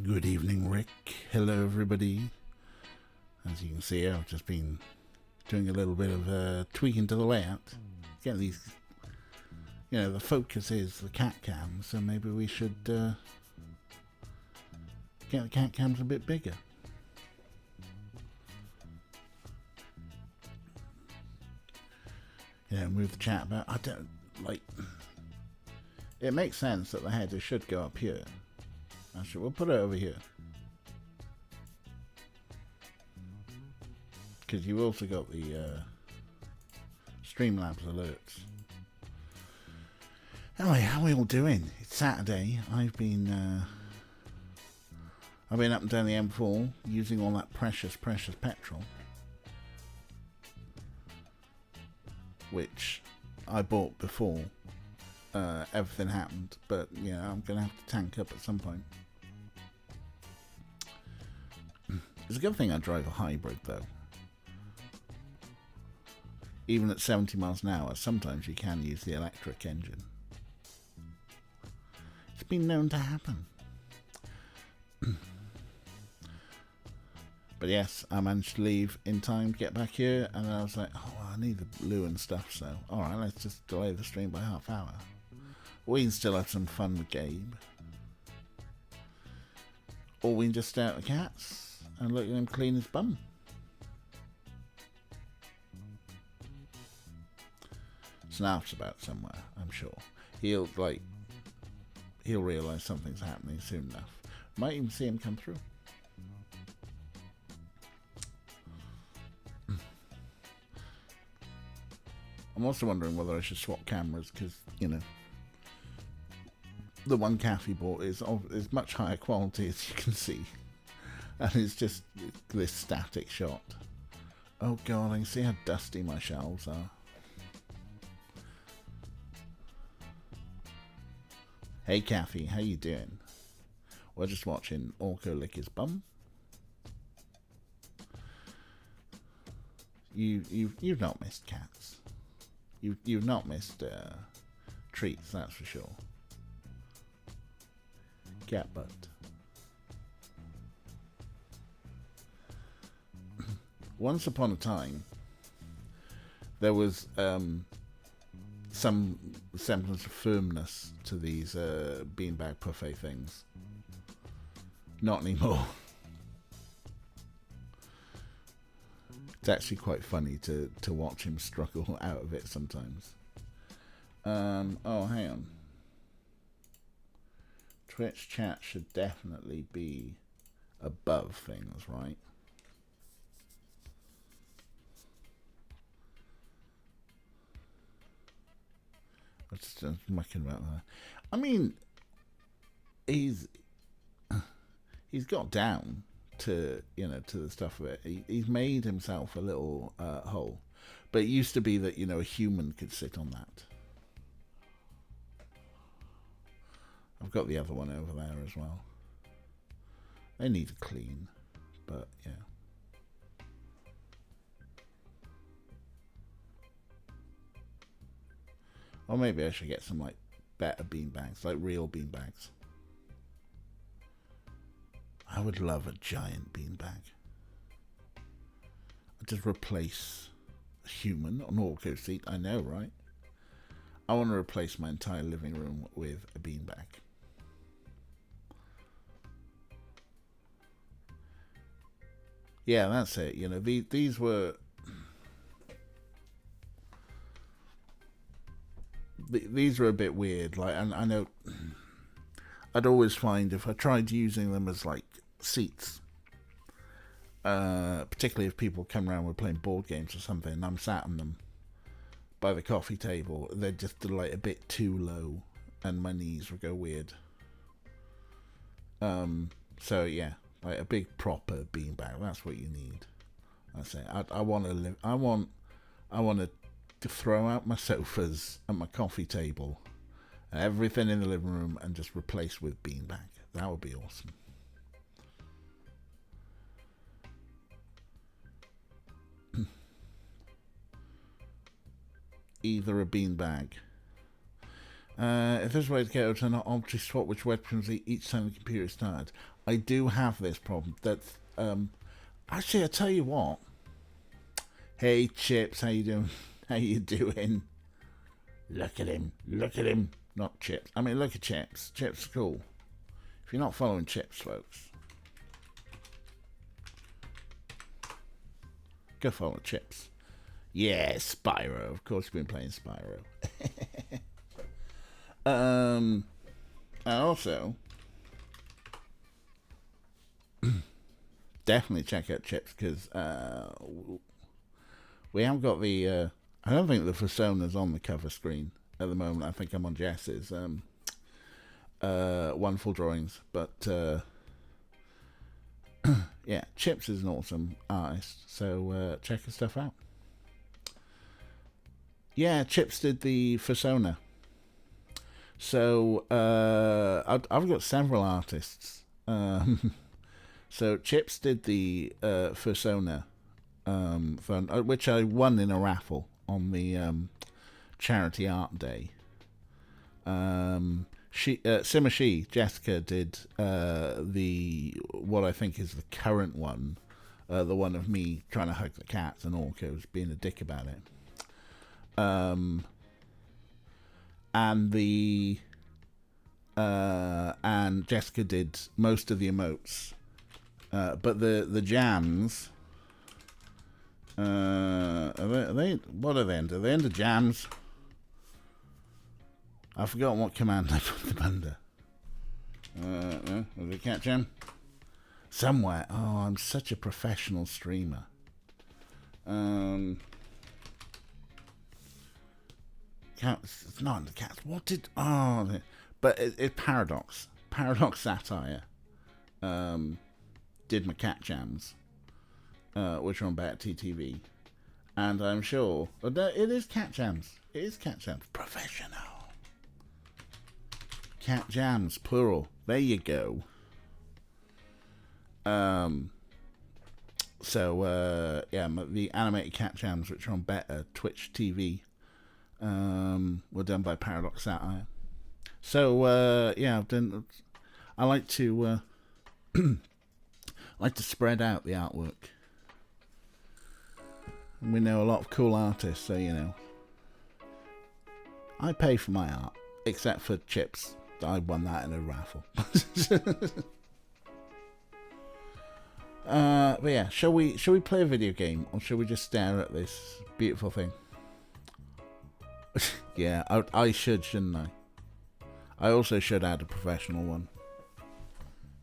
Good evening, Rick. Hello, everybody. As you can see, I've just been doing a little bit of tweaking to the layout. Get these, the focus is the cat cam, so maybe we should get the cat cams a bit bigger. Move the chat about. I don't like. It makes sense that the header should go up here. Actually, we'll put it over here. Because you've also got the Streamlabs alerts. Anyway, how are we all doing? It's Saturday. I've been up and down the M4 using all that precious petrol, which I bought before everything happened. But yeah, I'm gonna have to tank up at some point. It's a good thing I drive a hybrid, though. Even at 70 miles an hour, sometimes you can use the electric engine. It's been known to happen. But yes, I managed to leave in time to get back here, and I was like, oh, I need the loo and stuff, so alright, let's just delay the stream by half hour. We can still have some fun with Gabe. Or we can just stare at the cats and look at him clean his bum. Snaps about somewhere, I'm sure. He'll realise something's happening soon enough. Might even see him come through. I'm also wondering whether I should swap cameras because, the one calf he bought is much higher quality, as you can see. And it's just this static shot. Oh god, I can see how dusty my shelves are. Hey Kathy, how you doing? We're just watching Orko lick his bum. You've not missed cats. You've not missed treats, that's for sure. Cat butt. Once upon a time, there was some semblance of firmness to these beanbag buffet things. Not anymore. It's actually quite funny to watch him struggle out of it sometimes. Oh, hang on. Twitch chat should definitely be above things, right? I was just mucking about that. I mean, he's got down to to the stuff of it. He's made himself a little hole, but it used to be that a human could sit on that. I've got the other one over there as well. They need a clean, but yeah. Or maybe I should get some better beanbags, like real beanbags. I would love a giant beanbag. I'd just replace a human on Orko seat. I know, right? I want to replace my entire living room with a beanbag. Yeah, that's it. These were. These were a bit weird. And I know I'd always find if I tried using them as seats, particularly if people come around with playing board games or something, and I'm sat on them by the coffee table, they'd just a bit too low, and my knees would go weird. So yeah, a big proper beanbag. That's what you need. I say I want to live. I want to throw out my sofas and my coffee table and everything in the living room and just replace with beanbag. That would be awesome. Either a beanbag If there's a way to get to not obviously swap which weapons each time the computer is started. I do have this problem. That's actually, I tell you what. Hey Chips, how you doing? How you doing? Look at him. Look at him. Not Chips. I mean, look at Chips. Chips is cool. If you're not following Chips, folks, go follow Chips. Yeah, Spyro. Of course, we've been playing Spyro. And also, definitely check out Chips because we haven't got the. I don't think the Persona's on the cover screen at the moment. I think I'm on Jess's wonderful drawings, but yeah, Chips is an awesome artist, so check his stuff out. Yeah, Chips did the Persona. So I've got several artists. So Chips did the Persona, which I won in a raffle on the charity art day. Jessica did the what I think is the current one, the one of me trying to hug the cats and Orko's being a dick about it. And Jessica did most of the emotes, but the jams. Are they? What are they under? Are they under jams? I've forgotten what command I put them under. Was it cat jam? Somewhere. Oh, I'm such a professional streamer. Cats. It's not under cats. What did? Oh, but it's Paradox. Paradox Satire. Did my cat jams, which are on Better TTV, and I'm sure it is cat jams. It is cat jams. Professional. Cat jams, plural. There you go. So the animated cat jams, which are on Better Twitch TV, were done by Paradox Satire. So I've done. I like to spread out the artwork. We know a lot of cool artists, so you know. I pay for my art, except for Chips. I won that in a raffle. But yeah, shall we play a video game, or shall we just stare at this beautiful thing? Yeah, I should, shouldn't I? I also should add a professional one.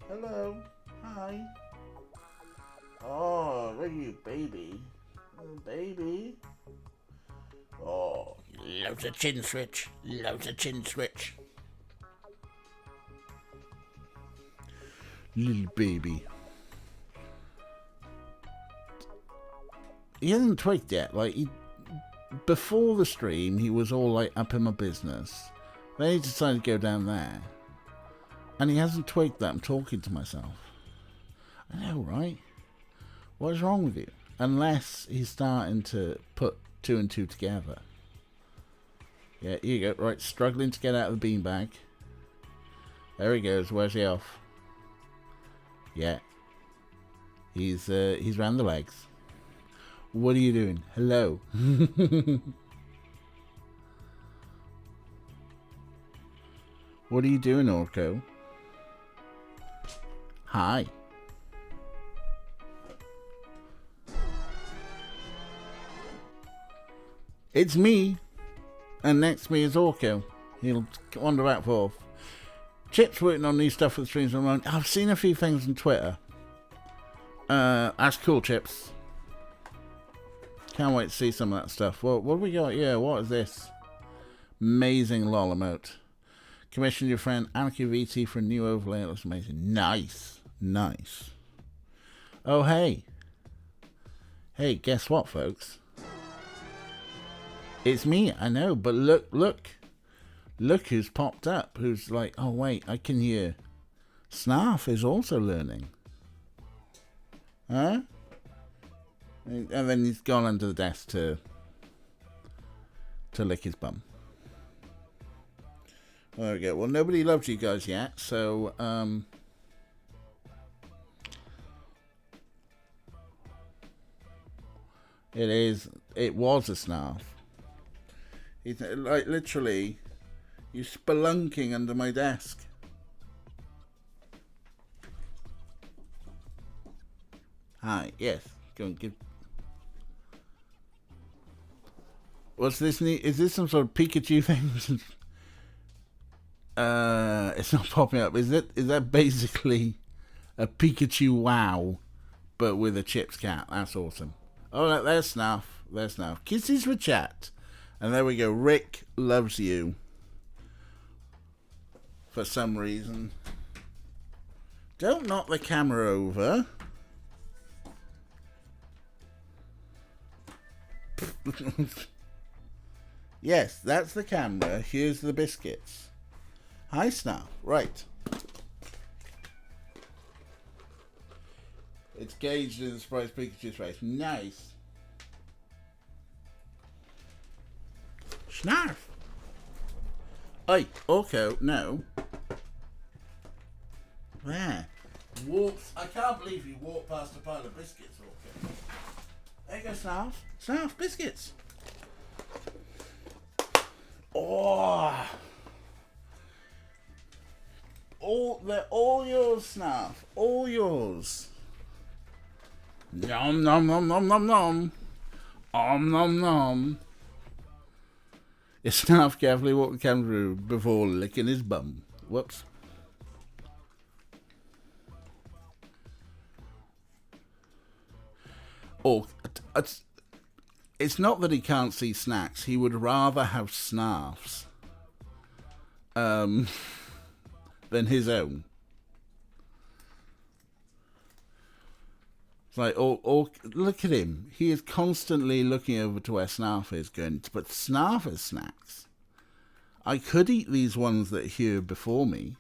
Hello. Hi. Oh, look at you, baby. Oh, baby. Oh, loads of chin switch. Loads of chin switch. Little baby. He hasn't tweaked yet. Before the stream, he was all like up in my business. Then he decided to go down there. And he hasn't tweaked that. I'm talking to myself. I know, right? What is wrong with you? Unless he's starting to put two and two together. Yeah, here you go. Right, struggling to get out of the beanbag. There he goes. Where's he off? Yeah. He's round the legs. What are you doing? Hello. What are you doing, Orko? Hi. It's me. And next to me is Orko. He'll wander back forth. Chip's working on new stuff for the streams at the moment. I've seen a few things on Twitter. That's cool, Chips. Can't wait to see some of that stuff. What have we got? Yeah, what is this? Amazing lol emote. Commission your friend Anarchy VT for a new overlay. It looks amazing. Nice. Nice. Oh, hey. Hey, guess what, folks? It's me, I know, but look who's popped up, who's like, oh wait, I can hear. Snarf is also learning. Huh? And then he's gone under the desk to lick his bum. There we go. Well, nobody loves you guys yet, so it was a snarf. It's like literally, you're spelunking under my desk. Hi, yes. Go and give. What's this? Is this some sort of Pikachu thing? It's not popping up. Is that basically a Pikachu wow, but with a Chips cat? That's awesome. Oh, look, there's Snuff. There's Snuff. Kisses for chat. And there we go. Rick loves you. For some reason. Don't knock the camera over. Yes, that's the camera. Here's the biscuits. Hi, Snuff. Right. It's gauged in the surprise Pikachu's face. Nice. Snarf. Oi, Orko, no. There. Walks. I can't believe you walked past a pile of biscuits, Orko. There you go, Snarf. Snarf, biscuits. Oh. They're all yours, Snarf. All yours. Nom nom nom nom nom nom. Nom nom. Snarf carefully walked the camera before licking his bum. Whoops. Oh, it's not that he can't see snacks. He would rather have snarfs than his own. It's like, look at him. He is constantly looking over to where Snarf is going, but Snarf has snacks. I could eat these ones that are here before me,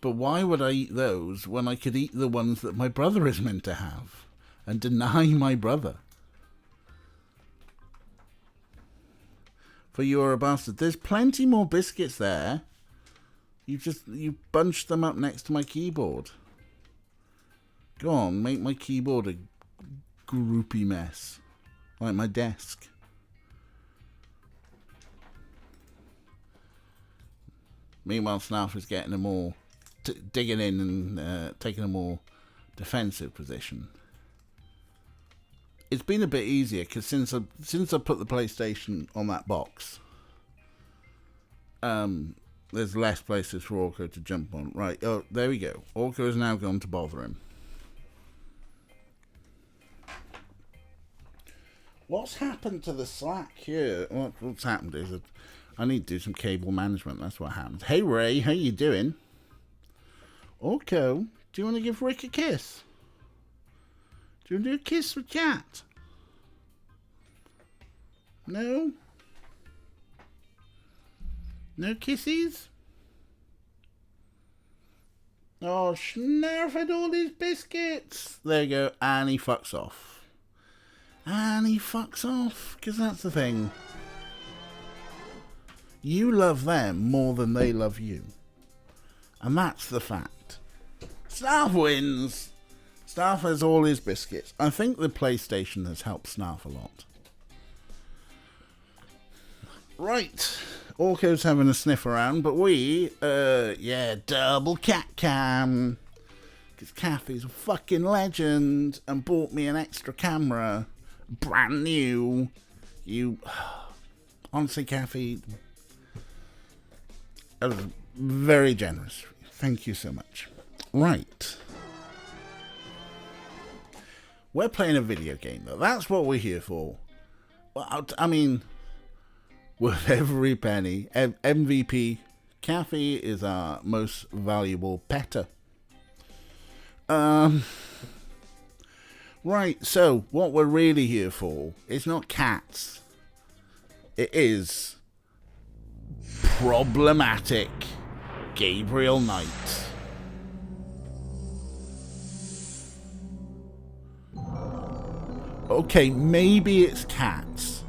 but why would I eat those when I could eat the ones that my brother is meant to have and deny my brother? For you're a bastard. There's plenty more biscuits there. You bunched them up next to my keyboard. Go on, make my keyboard a groupy mess. Like my desk. Meanwhile, Snarf is getting a more... digging in and taking a more defensive position. It's been a bit easier, because since I put the PlayStation on that box, there's less places for Orko to jump on. Right, oh, there we go. Orko is now going to bother him. What's happened to the Slack here? What's happened is that I need to do some cable management. That's what happened. Hey, Ray, how you doing? Orko, do you want to give Rick a kiss? Do you want to do a kiss with chat? No? No kissies? Oh, Snarf had all these biscuits. There you go, and he fucks off. And he fucks off, because that's the thing. You love them more than they love you. And that's the fact. Snarf wins. Snarf has all his biscuits. I think the PlayStation has helped Snarf a lot. Right. Orko's having a sniff around, but double cat cam. Because Kathy's a fucking legend and bought me an extra camera. Brand new. Honestly, Kathy, that was very generous. Thank you so much. Right. We're playing a video game, though. That's what we're here for. I mean, worth every penny. MVP. Kathy is our most valuable petter. Right, so what we're really here for is not cats. It is problematic Gabriel Knight. Okay, maybe it's cats.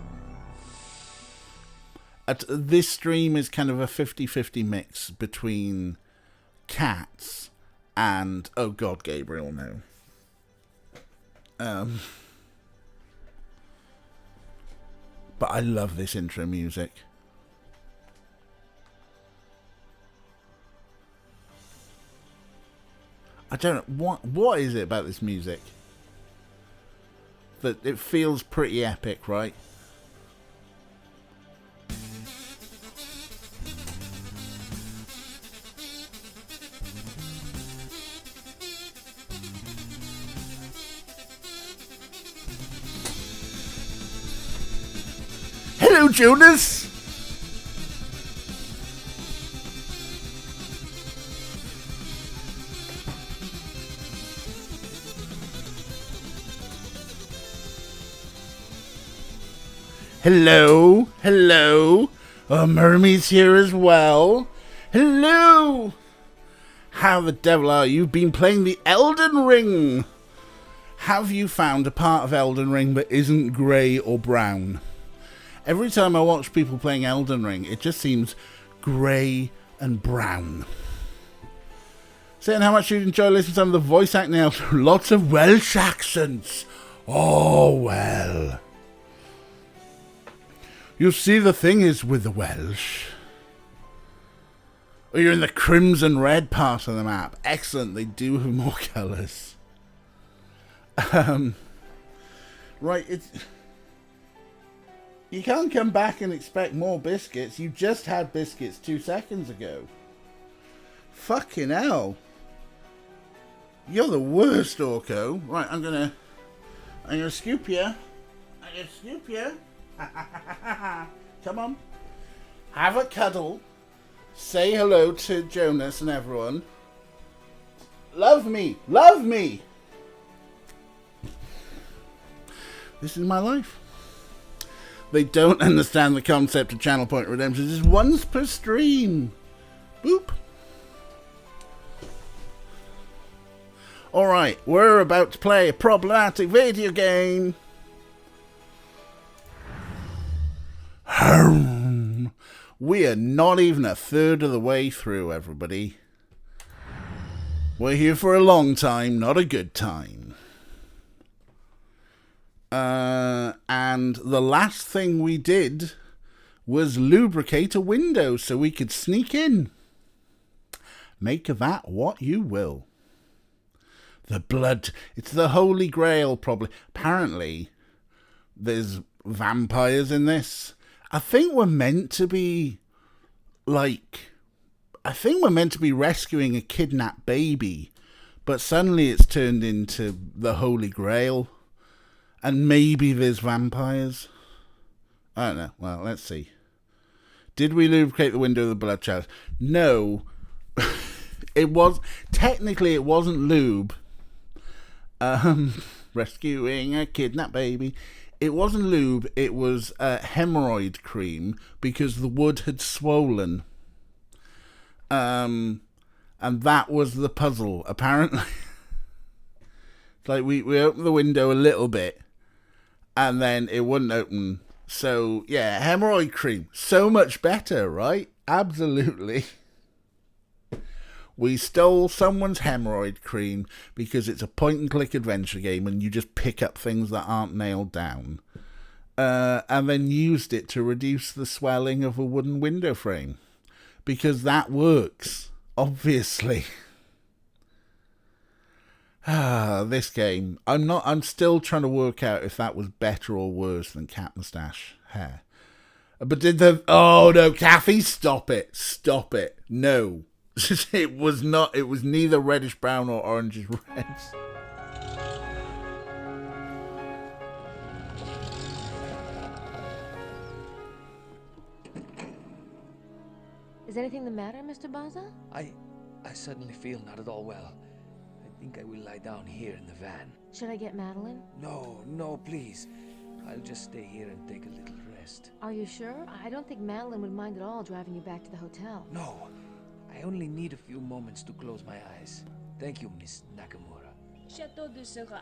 This stream is kind of a 50-50 mix between cats and... Oh, God, Gabriel, no. But I love this intro music. I don't know, what is it about this music? That it feels pretty epic, right? Hello, Jonas! Hello, hello. Oh, Mermaid's here as well. Hello. How the devil are you? You've been playing the Elden Ring. Have you found a part of Elden Ring that isn't grey or brown? Every time I watch people playing Elden Ring, it just seems grey and brown. Saying how much you enjoy listening to some of the voice acting now. Lots of Welsh accents. Oh, well. You see, the thing is with the Welsh, or you're in the crimson red part of the map. Excellent, they do have more colours. Right, you can't come back and expect more biscuits. You just had biscuits 2 seconds ago. Fucking hell. You're the worst, Orko. Right, I'm gonna scoop you. I'm gonna scoop you. Come on. Have a cuddle. Say hello to Jonas and everyone. Love me. Love me. This is my life. They don't understand the concept of channel point redemption. It's once per stream. Boop. Alright, we're about to play a problematic video game. We are not even a third of the way through, everybody. We're here for a long time, not a good time. And the last thing we did was lubricate a window so we could sneak in. Make of that what you will. The blood, it's the Holy Grail, probably. Apparently, there's vampires in this. I think we're meant to be, rescuing a kidnapped baby, but suddenly it's turned into the Holy Grail, and maybe there's vampires. I don't know. Well, let's see. Did we lubricate the window of the blood chalice? No. It wasn't lube. Rescuing a kidnapped baby. It wasn't lube, it was hemorrhoid cream because the wood had swollen. And that was the puzzle, apparently. It's like we opened the window a little bit and then it wouldn't open. So, yeah, hemorrhoid cream. So much better, right? Absolutely. We stole someone's hemorrhoid cream because it's a point-and-click adventure game and you just pick up things that aren't nailed down. And then used it to reduce the swelling of a wooden window frame. Because that works, obviously. This game. I'm still trying to work out if that was better or worse than Cat Moustache Hair. But oh no, Kathy, stop it. Stop it. No. It was not. It was neither reddish brown or orangish red. Is anything the matter, Mr. Baza? I suddenly feel not at all well. I think I will lie down here in the van. Should I get Madeline? No, please. I'll just stay here and take a little rest. Are you sure? I don't think Madeline would mind at all driving you back to the hotel. No. I only need a few moments to close my eyes. Thank you, Miss Nakamura. Chateau de Syrah.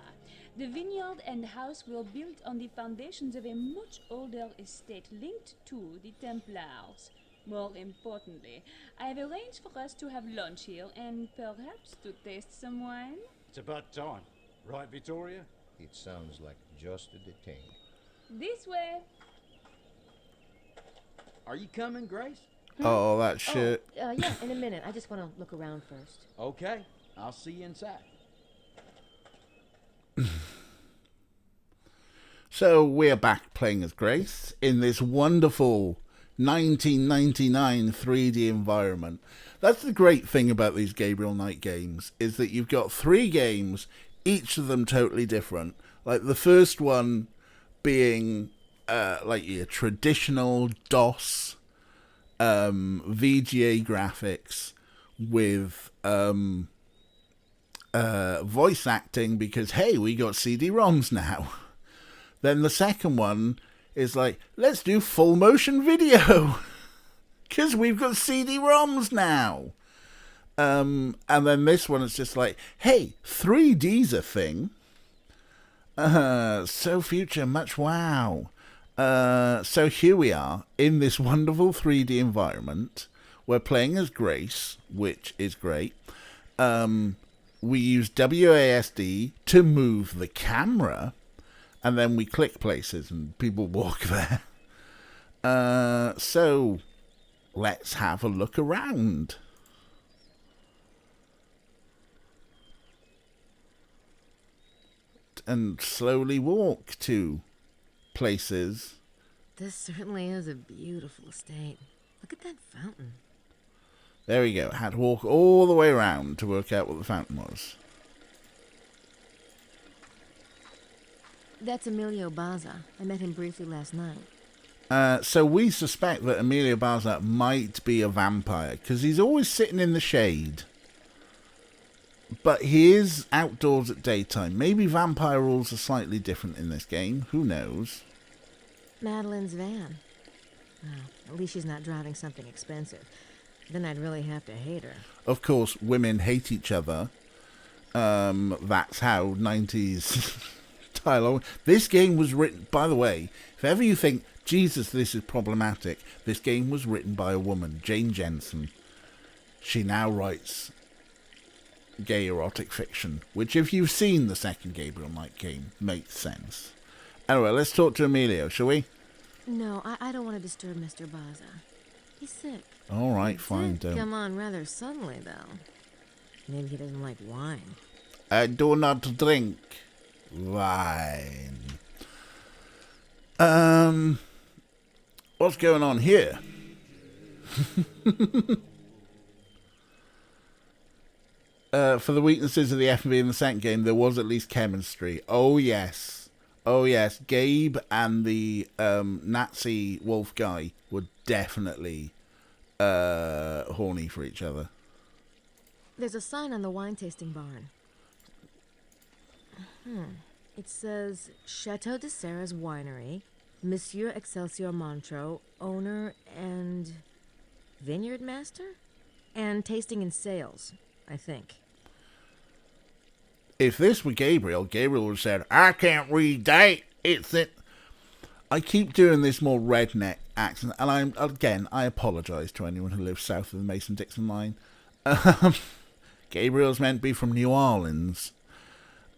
The vineyard and house were built on the foundations of a much older estate linked to the Templars. More importantly, I have arranged for us to have lunch here and perhaps to taste some wine. It's about time. Right, Victoria? It sounds like just a detainee. This way. Are you coming, Grace? Oh, that shit. Yeah, in a minute. I just want to look around first. Okay, I'll see you inside. So we're back playing as Grace in this wonderful 1999 3D environment. That's the great thing about these Gabriel Knight games, is that you've got 3 games, each of them totally different. Like the first one being like your traditional DOS VGA graphics with voice acting, because hey, we got CD-ROMs now. Then the second one is like, let's do full motion video because we've got CD-ROMs now. And then this one is just like, hey, 3D's a thing. So future, much wow. So here we are in this wonderful 3D environment. We're playing as Grace, which is great. We use WASD to move the camera, and then we click places and people walk there. So let's have a look around. And slowly walk to places. This certainly is a beautiful estate. Look at that fountain. There we go. Had to walk all the way around to work out what the fountain was. That's Emilio Baza. I met him briefly last night. So we suspect that Emilio Baza might be a vampire, because he's always sitting in the shade. But he is outdoors at daytime. Maybe vampire rules are slightly different in this game. Who knows? Madeline's van. Well, at least she's not driving something expensive. Then I'd really have to hate her. Of course, women hate each other. That's how 90s dialogue. This game was written, by the way, if ever you think, Jesus, this is problematic, this game was written by a woman, Jane Jensen. She now writes gay erotic fiction, which if you've seen the second Gabriel Knight game, makes sense. Anyway, let's talk to Emilio, shall we? No, I don't want to disturb Mr. Baza. He's sick. All right, fine, Did don't. come on rather suddenly, though. Maybe he doesn't like wine. I do not drink wine. What's going on here? For the weaknesses of the F&B in the second game, there was at least chemistry. Oh yes. Gabe and the Nazi wolf guy were definitely horny for each other. There's a sign on the wine tasting barn. It says, Chateau de Serres Winery, Monsieur Excelsior Montreux, owner and vineyard master? And tasting and sales, I think. If this were Gabriel would have said, I can't read that. It's it. I keep doing this more redneck accent, and I apologise to anyone who lives south of the Mason-Dixon line. Gabriel's meant to be from New Orleans.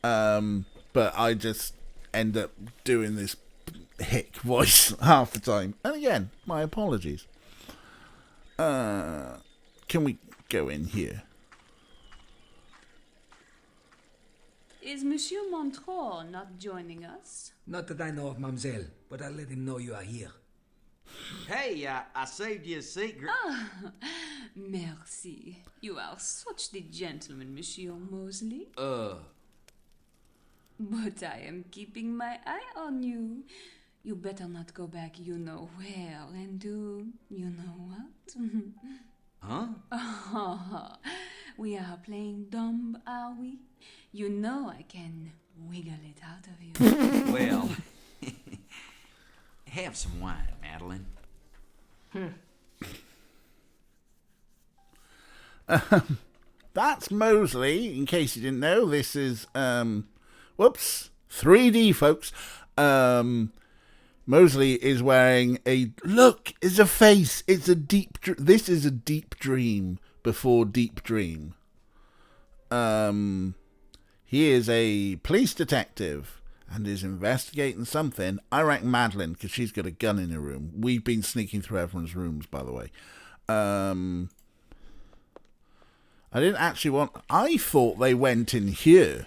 But I just end up doing this hick voice half the time. And again, my apologies. Can we go in here? Is Monsieur Montreux not joining us? Not that I know of, mademoiselle, but I'll let him know you are here. Hey, I saved you a secret. Ah, merci. You are such the gentleman, Monsieur Mosley. But I am keeping my eye on you. You better not go back you know where and do you know what? Huh? Oh, we are playing dumb, are we? You know I can wiggle it out of you. Well, have some wine, Madeline. That's Mosley. In case you didn't know, this is 3D, folks. Mosley is wearing look, it's a face. It's a this is a deep dream before deep dream. He is a police detective and is investigating something. I reckon Madeline, because she's got a gun in her room. We've been sneaking through everyone's rooms, by the way. I didn't actually I thought they went in here.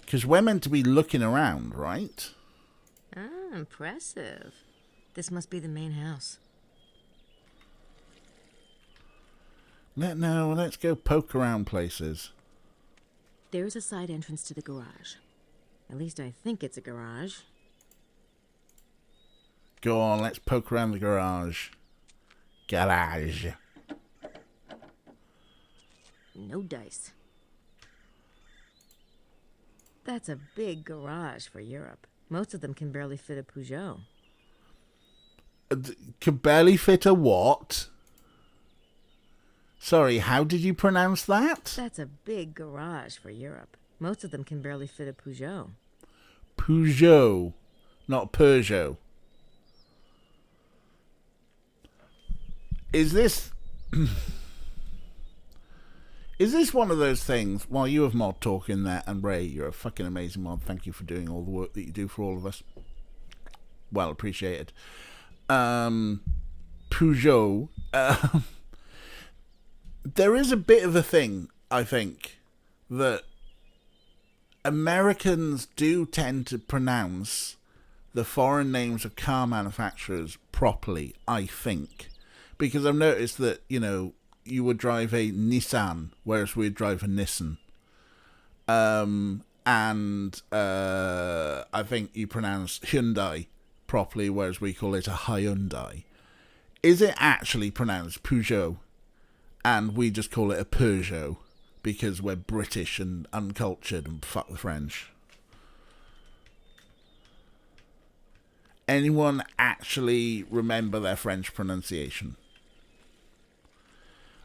Because we're meant to be looking around, right? Ah, impressive. This must be the main house. Let's go poke around places. There's a side entrance to the garage. At least I think it's a garage. Go on, let's poke around the garage. Garage. No dice. That's a big garage for Europe. Most of them can barely fit a Peugeot. Can barely fit a what? Sorry, how did you pronounce that? That's a big garage for Europe. Most of them can barely fit a Peugeot. Peugeot, not Peugeot. Is this... Is this one of those things, while you have mod talk in there, and Ray, you're a fucking amazing mod, thank you for doing all the work that you do for all of us. Well appreciated. Peugeot. There is a bit of a thing, I think, that Americans do tend to pronounce the foreign names of car manufacturers properly, I think. Because I've noticed that, you would drive a Nissan, whereas we'd drive a Nissan. And I think you pronounce Hyundai properly, whereas we call it a Hyundai. Is it actually pronounced Peugeot? And we just call it a Peugeot because we're British and uncultured and fuck the French. Anyone actually remember their French pronunciation?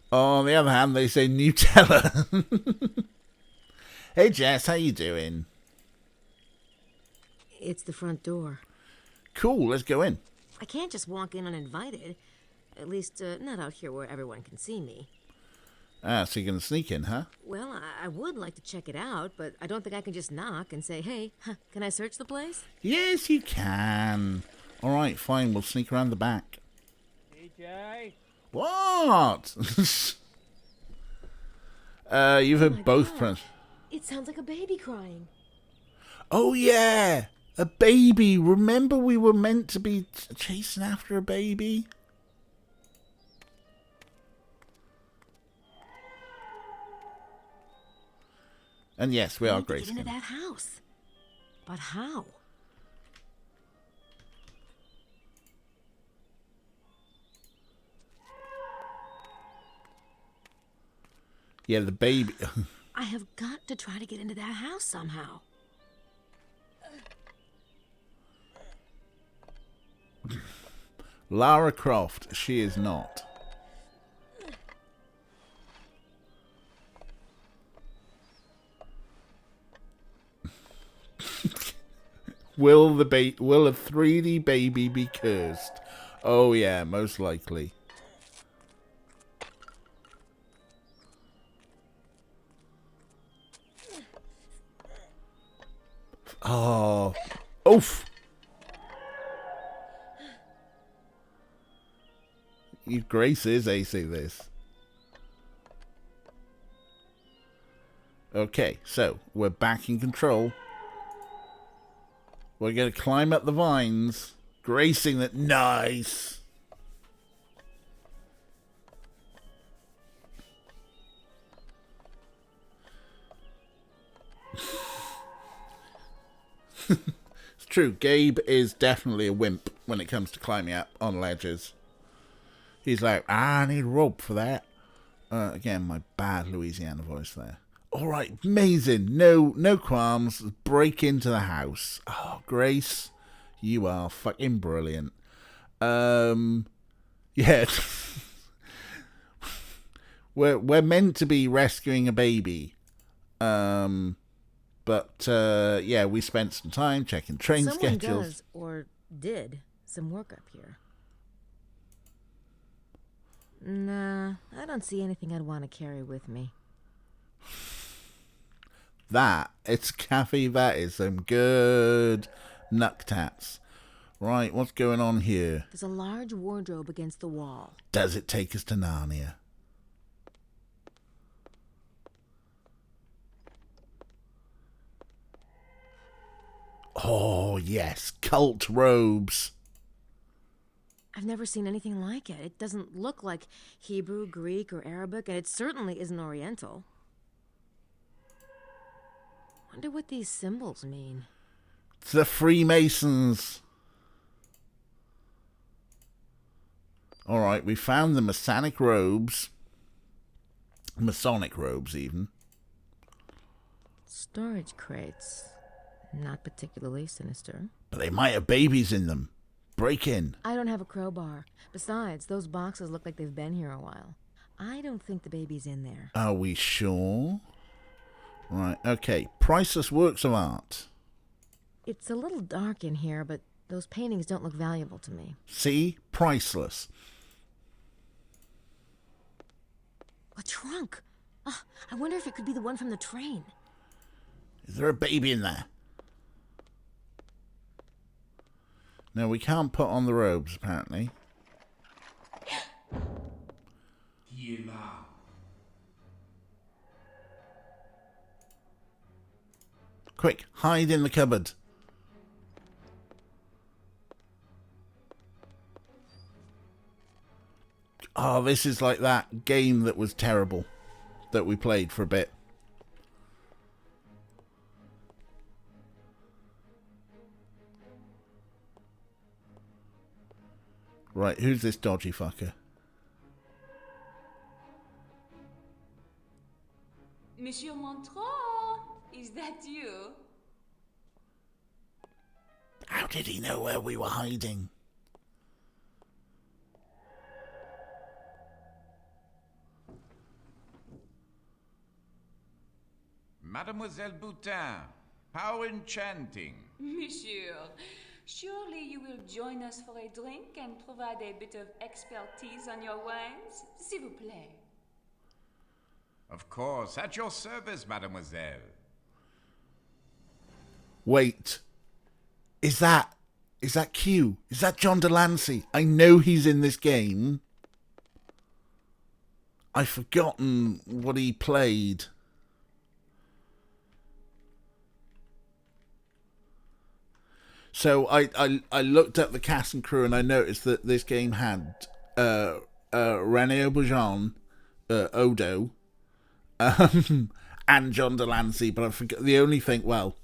On the other hand, they say Nutella. Hey Jess, how you doing? It's the front door. Cool, let's go in. I can't just walk in uninvited. At least, not out here where everyone can see me. Ah, so you're going to sneak in, huh? Well, I would like to check it out, but I don't think I can just knock and say, hey, can I search the place? Yes, you can. All right, fine, we'll sneak around the back. DJ? What? You've heard both press. It sounds like a baby crying. Oh, yeah. A baby. Remember we were meant to be chasing after a baby? And yes, we are Grace. Get into that house. But how? Yeah, the baby. I have got to try to get into that house somehow. Lara Croft, she is not. Will a 3D baby be cursed? Oh yeah, most likely. Oh, oof! Grace is acing this. Okay, so we're back in control. We're going to climb up the vines, gracing that. Nice. It's true. Gabe is definitely a wimp when it comes to climbing up on ledges. He's like, I need rope for that. Again, my bad Louisiana voice there. All right, amazing. No qualms. Break into the house. Oh, Grace, you are fucking brilliant. Yeah. We're meant to be rescuing a baby. But yeah, we spent some time checking train Someone schedules. does, or did, some work up here. Nah, I don't see anything I'd want to carry with me. It's Kathy, that is some good nucktats. Right, what's going on here? There's a large wardrobe against the wall. Does it take us to Narnia? Oh, yes, cult robes. I've never seen anything like it. It doesn't look like Hebrew, Greek, or Arabic, and it certainly isn't Oriental. Wonder what these symbols mean. It's the Freemasons. Alright, we found the Masonic robes. Masonic robes, even. Storage crates. Not particularly sinister. But they might have babies in them. Break in. I don't have a crowbar. Besides, those boxes look like they've been here a while. I don't think the baby's in there. Are we sure? Right, okay. Priceless works of art. It's a little dark in here, but those paintings don't look valuable to me. See? Priceless. A trunk! Ah, I wonder if it could be the one from the train. Is there a baby in there? No, we can't put on the robes, apparently. Quick, hide in the cupboard. Oh, this is like that game that was terrible that we played for a bit. Right, who's this dodgy fucker? Monsieur Montreux, is that you? How did he know where we were hiding? Mademoiselle Boutin, how enchanting. Monsieur, surely you will join us for a drink and provide a bit of expertise on your wines, s'il vous plaît. Of course, at your service, mademoiselle. Wait. Is that Q? Is that John Delancey? I know he's in this game. I've forgotten what he played. So I looked at the cast and crew and I noticed that this game had René Auberjonois, Odo, and John Delancey, but I forgot the only thing. Well,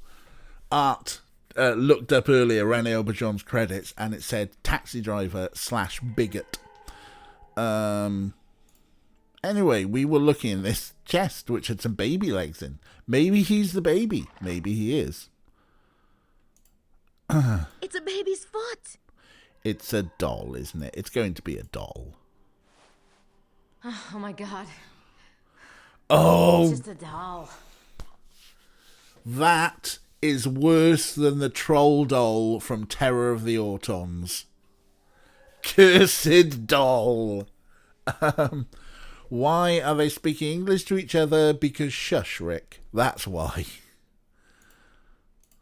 Art looked up earlier René Auberjonois' credits and it said taxi driver / bigot. Anyway, we were looking in this chest which had some baby legs in. Maybe he's the baby. Maybe he is. It's a baby's foot! It's a doll, isn't it? It's going to be a doll. Oh my god. Oh! It's just a doll. That is worse than the troll doll from Terror of the Autons. Cursed doll! Why are they speaking English to each other? Because shush, Rick. That's why.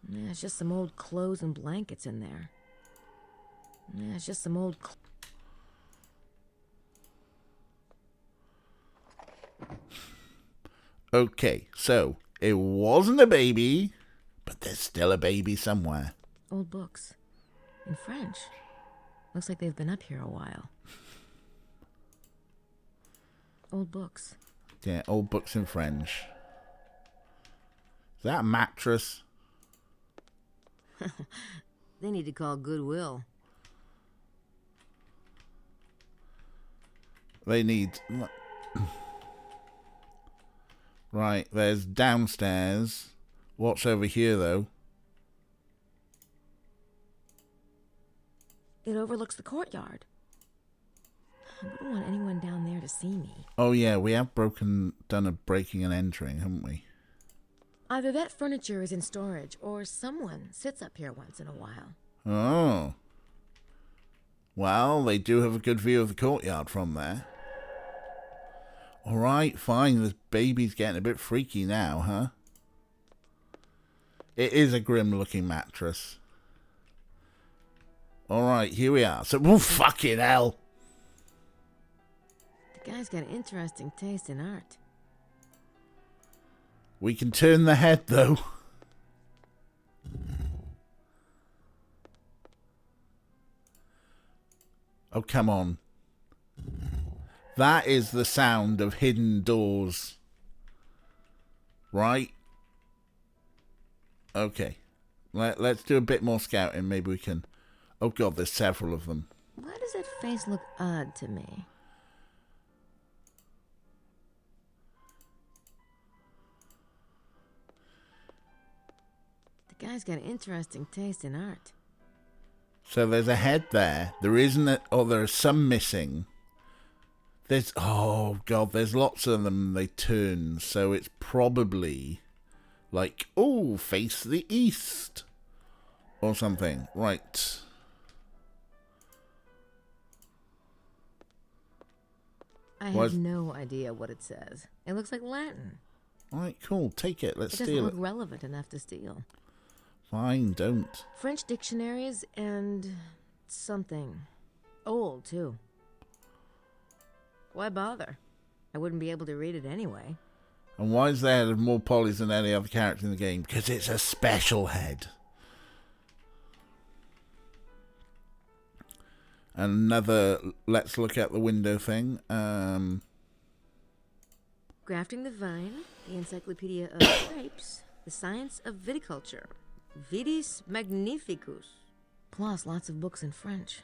Yeah, it's just some old clothes and blankets in there. Yeah, it's just some old... Okay, so it wasn't a baby, but there's still a baby somewhere. Old books. In French. Looks like they've been up here a while. Old books. Yeah, old books in French. Is that a mattress? They need to call Goodwill. They need... Right, there's downstairs. What's over here, though? It overlooks the courtyard. I wouldn't want anyone down there to see me. Oh yeah, we have done a breaking and entering, haven't we? Either that furniture is in storage, or someone sits up here once in a while. Oh. Well, they do have a good view of the courtyard from there. Alright, fine. This baby's getting a bit freaky now, huh? It is a grim-looking mattress. Alright, here we are. So, oh, fucking hell! The guy's got an interesting taste in art. We can turn the head, though. Oh, come on. That is the sound of hidden doors. Right? Okay. Let's do a bit more scouting. Maybe we can... Oh, God, there's several of them. Why does that face look odd to me? The guy's got an interesting taste in art. So there's a head there. There isn't a... Oh, there are some missing. There's... Oh, God, there's lots of them. They turn. So it's probably... Like, oh, face the east. Or something. Right. I have no idea what it says. It looks like Latin. Alright, cool. Take it. Let's It doesn't steal look it. relevant enough to steal. Fine, don't. French dictionaries and something. Old, too. Why bother? I wouldn't be able to read it anyway. And why is there more polys than any other character in the game? Because it's a special head. Another let's look at the window thing. Grafting the Vine, the Encyclopedia of Grapes, the Science of Viticulture, Vitis Magnificus, plus lots of books in French.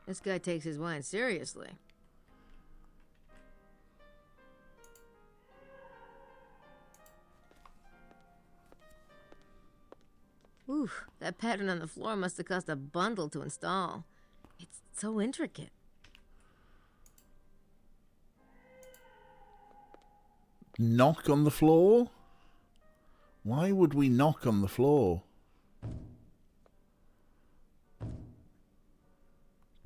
This guy takes his wine seriously. Oof, that pattern on the floor must have cost a bundle to install. It's so intricate. Knock on the floor? Why would we knock on the floor?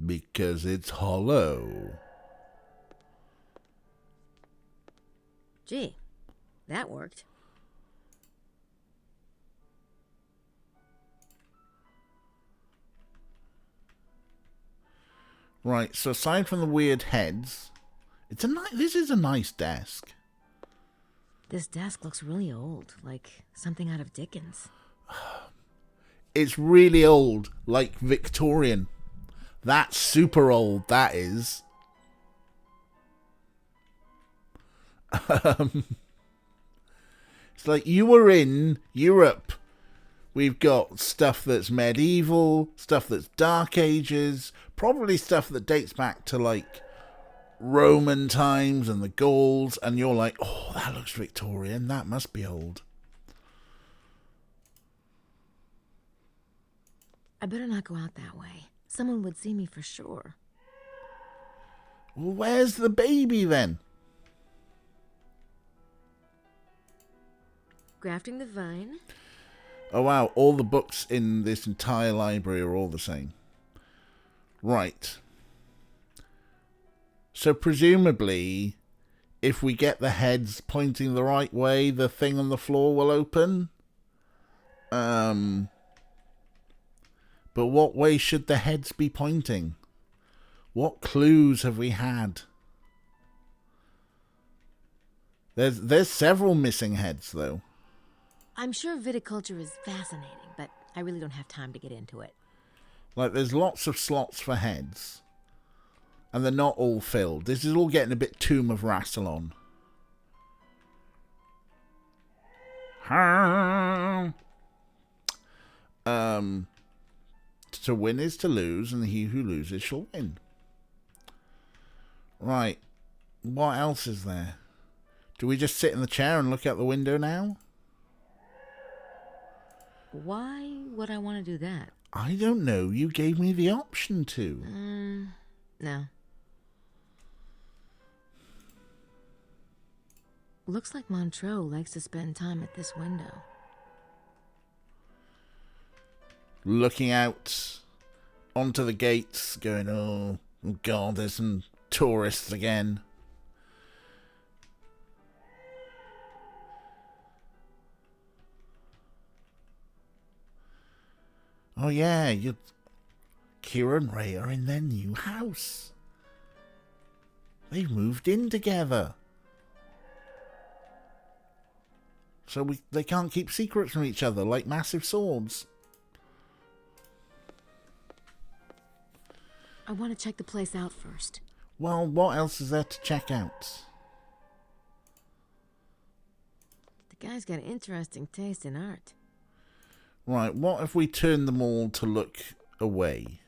Because it's hollow. Gee, that worked. Right, so aside from the weird heads, this is a nice desk. This desk looks really old, like something out of Dickens. It's really old, like Victorian. That's super old, that is. It's like you were in Europe. We've got stuff that's medieval, stuff that's Dark Ages, probably stuff that dates back to like Roman times and the Gauls, and you're like, oh, that looks Victorian, that must be old. I better not go out that way. Someone would see me for sure. Well, where's the baby then? Grafting the Vine. Oh wow, all the books in this entire library are all the same. Right. So presumably, if we get the heads pointing the right way, the thing on the floor will open. But what way should the heads be pointing? What clues have we had? There's several missing heads though. I'm sure viticulture is fascinating, but I really don't have time to get into it. Like, there's lots of slots for heads. And they're not all filled. This is all getting a bit Tomb of Rassilon. To win is to lose, and he who loses shall win. Right. What else is there? Do we just sit in the chair and look out the window now? Why would I want to do that? I don't know. You gave me the option to. No. Looks like Montreux likes to spend time at this window. Looking out onto the gates, going, oh God, there's some tourists again. Oh yeah, Kira and Ray are in their new house. They've moved in together. So they can't keep secrets from each other like massive swords. I want to check the place out first. Well, what else is there to check out? The guy's got interesting taste in art. Right, what if we turn them all to look away?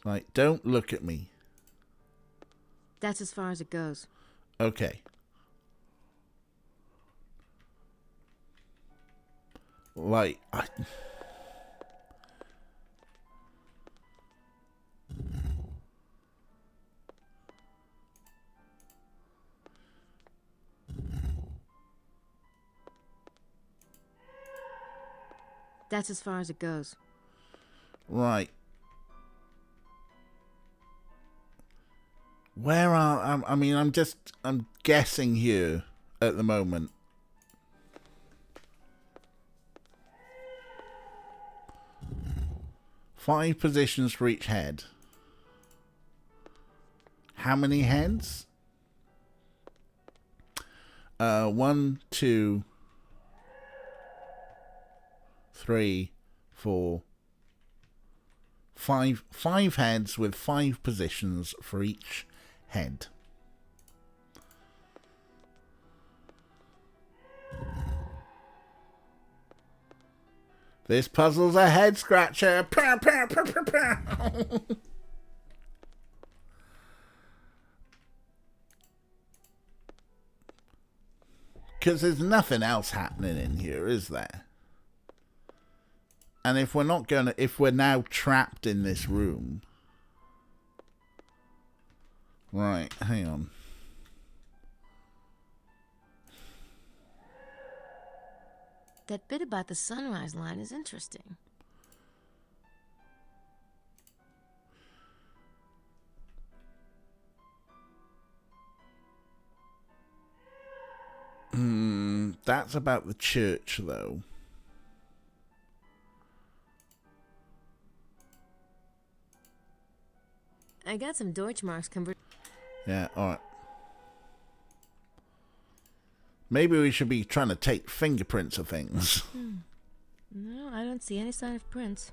Like, don't look at me. That's as far as it goes. Okay. Like, That's as far as it goes. Right. Where are... I'm guessing here at the moment. Five positions for each head. How many heads? 1, 2, 3, 4, 5. 5 heads with 5 positions for each head. This puzzle's a head scratcher. Because there's nothing else happening in here, is there? And if we're now trapped in this room. Right, hang on. That bit about the sunrise line is interesting. That's about the church, though. I got some Deutschmarks converted. Yeah, alright. Maybe we should be trying to take fingerprints of things. No, I don't see any sign of prints.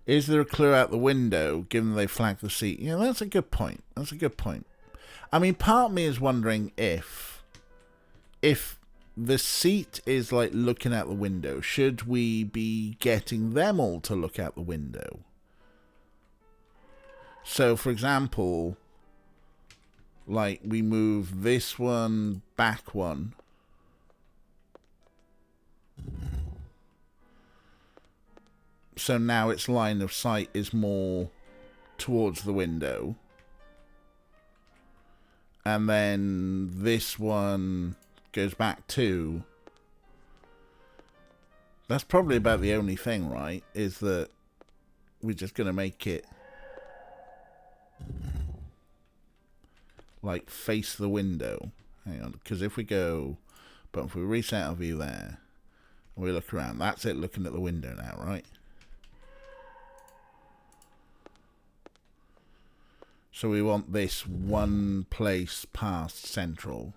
Is there a clue out the window, given they flagged the seat? Yeah, that's a good point. That's a good point. I mean, part of me is wondering if the seat is like looking out the window, should we be getting them all to look out the window? So, for example, like we move this one back one. So now its line of sight is more towards the window. And then this one goes back too. That's probably about the only thing, right? Is that we're just going to make it like face the window. Hang on, because if we go, but if we reset our view there, and we look around, that's it looking at the window now, right? So we want this one place past central.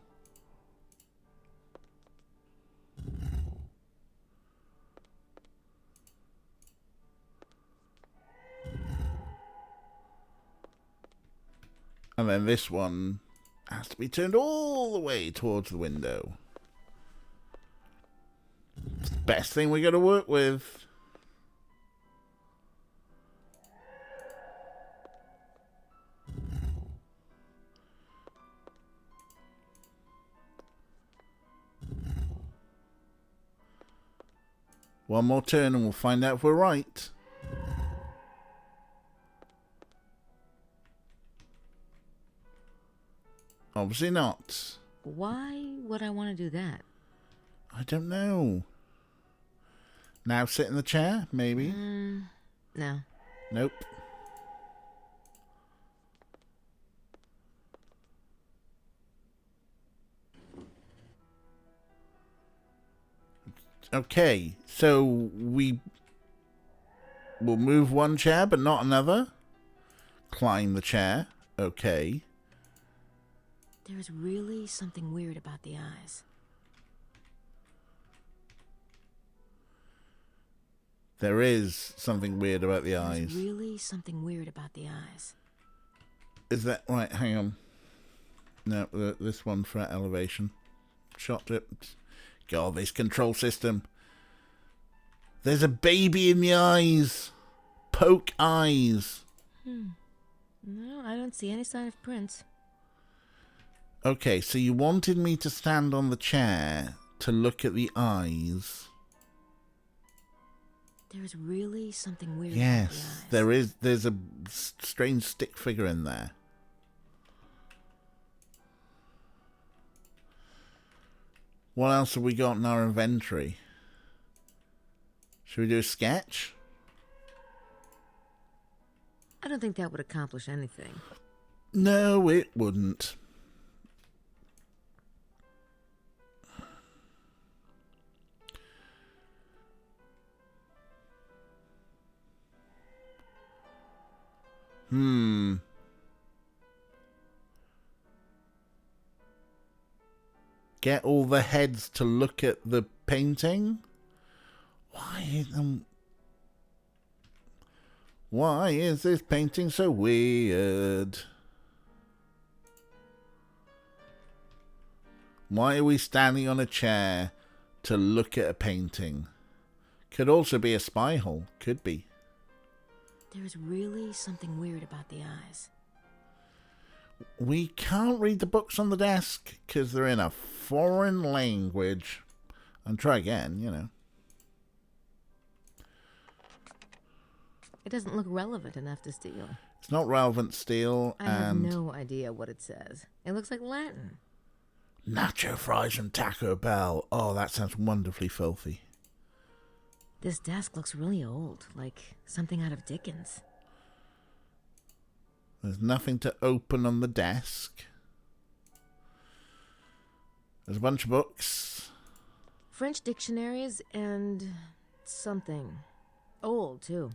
And then this one has to be turned all the way towards the window. It's the best thing we got to work with. One more turn and we'll find out if we're right. Obviously not. Why would I want to do that? I don't know. Now sit in the chair, maybe? No. Nope. Okay, so we will move one chair but not another. Climb the chair. Okay. There is really something weird about the eyes. There is something weird about the eyes. There's really something weird about the eyes. Is that right? Hang on. No, this one for elevation. Shot it. God, this control system. There's a baby in the eyes. Poke eyes. No, I don't see any sign of prints. Okay, so you wanted me to stand on the chair to look at the eyes. There's really something weird Yes, about the eyes. there is. There's a strange stick figure in there. What else have we got in our inventory? Should we do a sketch? I don't think that would accomplish anything. No, it wouldn't. Get all the heads to look at the painting? Why is this painting so weird? Why are we standing on a chair to look at a painting? Could also be a spy hole. Could be. There's really something weird about the eyes. We can't read the books on the desk because they're in a foreign language. And try again, you know. It doesn't look relevant enough to steal. It's not relevant steal. I have no idea what it says. It looks like Latin. Nacho fries and Taco Bell. Oh, that sounds wonderfully filthy. This desk looks really old, like something out of Dickens. There's nothing to open on the desk. There's a bunch of books. French dictionaries and something. Old, too.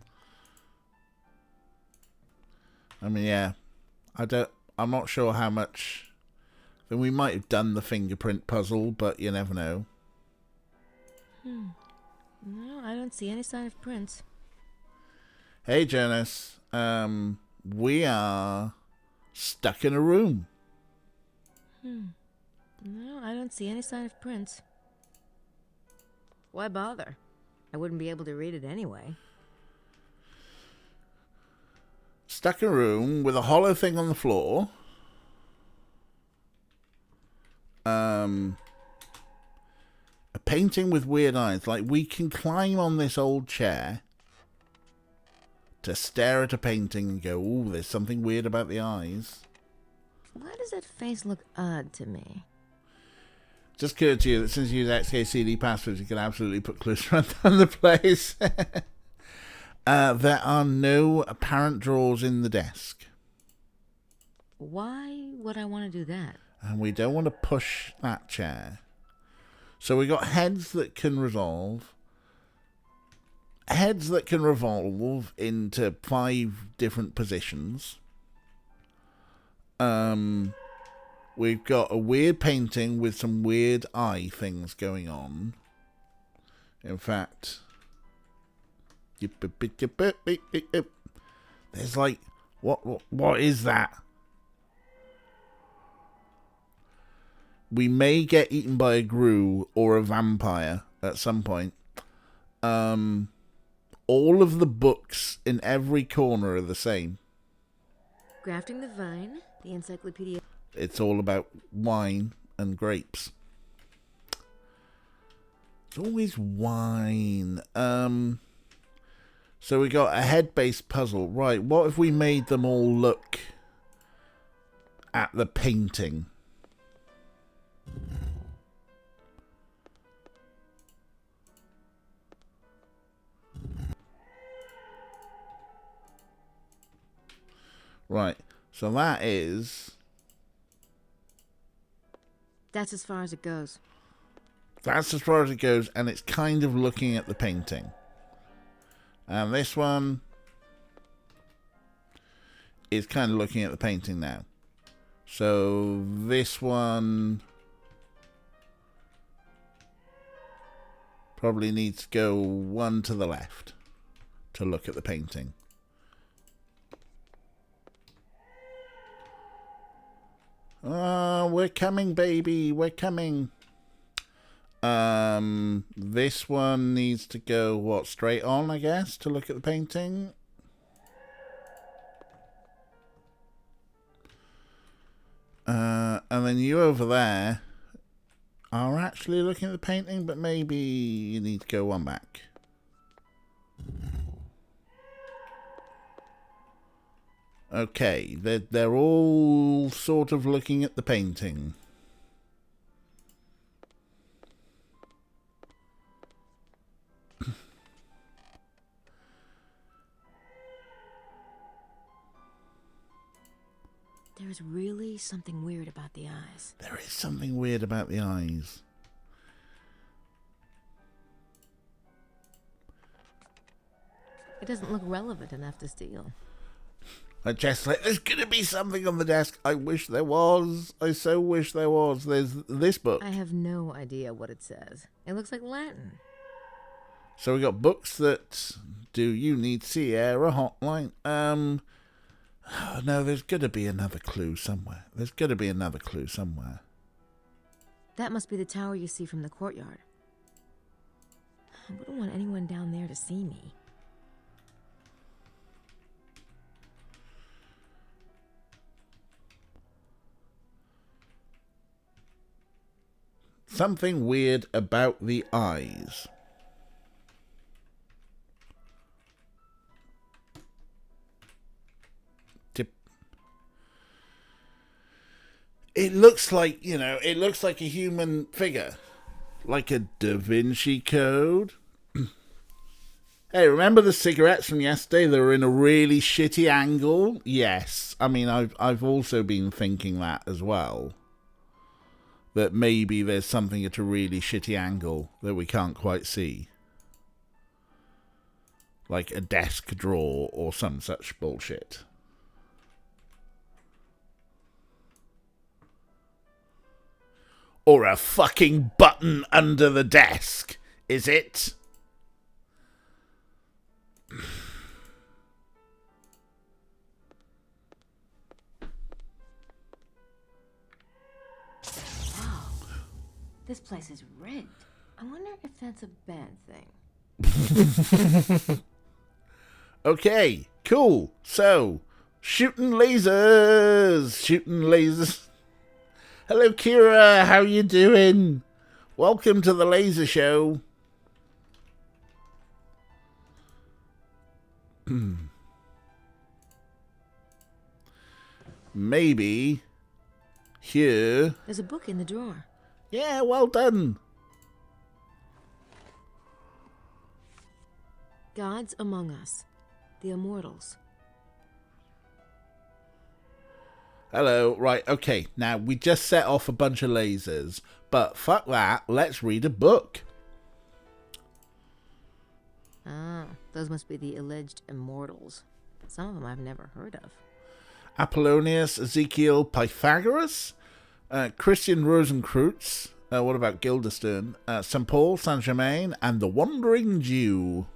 I mean, yeah. I'm not sure how much. Then we might have done the fingerprint puzzle, but you never know. No, I don't see any sign of prints. Hey, Jonas. We are stuck in a room. No, I don't see any sign of prints. Why bother? I wouldn't be able to read it anyway. Stuck in a room with a hollow thing on the floor. A painting with weird eyes. Like, we can climb on this old chair to stare at a painting and go, ooh, there's something weird about the eyes. Why does that face look odd to me? Just occurred to you that since you use XKCD passwords, you can absolutely put clues around the place. There are no apparent drawers in the desk. Why would I want to do that? And we don't want to push that chair. So we got heads that can resolve. Heads that can revolve into 5 different positions. We've got a weird painting with some weird eye things going on. In fact, there's like, what is that? We may get eaten by a grue or a vampire at some point. All of the books in every corner are the same. Grafting the Vine, the encyclopedia. It's all about wine and grapes. always wine. So we got a head-based puzzle. Right, what if we made them all look at the painting? Right, so that is... That's as far as it goes. That's as far as it goes, and it's kind of looking at the painting. And this one is kind of looking at the painting now. So this one probably needs to go one to the left to look at the painting. Oh, we're coming, baby. We're coming. This one needs to go, what, straight on, I guess, to look at the painting. And then you over there are actually looking at the painting, but maybe you need to go one back. Okay, they're all sort of looking at the painting. There's really something weird about the eyes. There is something weird about the eyes. It doesn't look relevant enough to steal. I just like, there's gonna be something on the desk. I wish there was. I so wish there was. There's this book. I have no idea what it says. It looks like Latin. So we got books that do you need Sierra hotline? No, there's gonna be another clue somewhere. There's gonna be another clue somewhere. That must be the tower you see from the courtyard. I wouldn't want anyone down there to see me. Something weird about the eyes. It looks like, it looks like a human figure. Like a Da Vinci Code. Hey, remember the cigarettes from yesterday? They were in a really shitty angle? Yes. I mean, I've also been thinking that as well. That maybe there's something at a really shitty angle that we can't quite see. Like a desk drawer or some such bullshit. Or a fucking button under the desk, is it? Wow. This place is rigged. I wonder if that's a bad thing. Okay, cool. So, shooting lasers. Shooting lasers. Hello, Kira. How you doing? Welcome to the laser show. Maybe here. There's a book in the drawer. Yeah, well done. Gods Among Us. The Immortals. Hello, right, okay. Now, we just set off a bunch of lasers, but fuck that, let's read a book. Ah, those must be the alleged immortals. Some of them I've never heard of. Apollonius, Ezekiel, Pythagoras, Christian Rosenkreutz, what about Guildenstern, St. Paul, Saint Germain, and the Wandering Jew.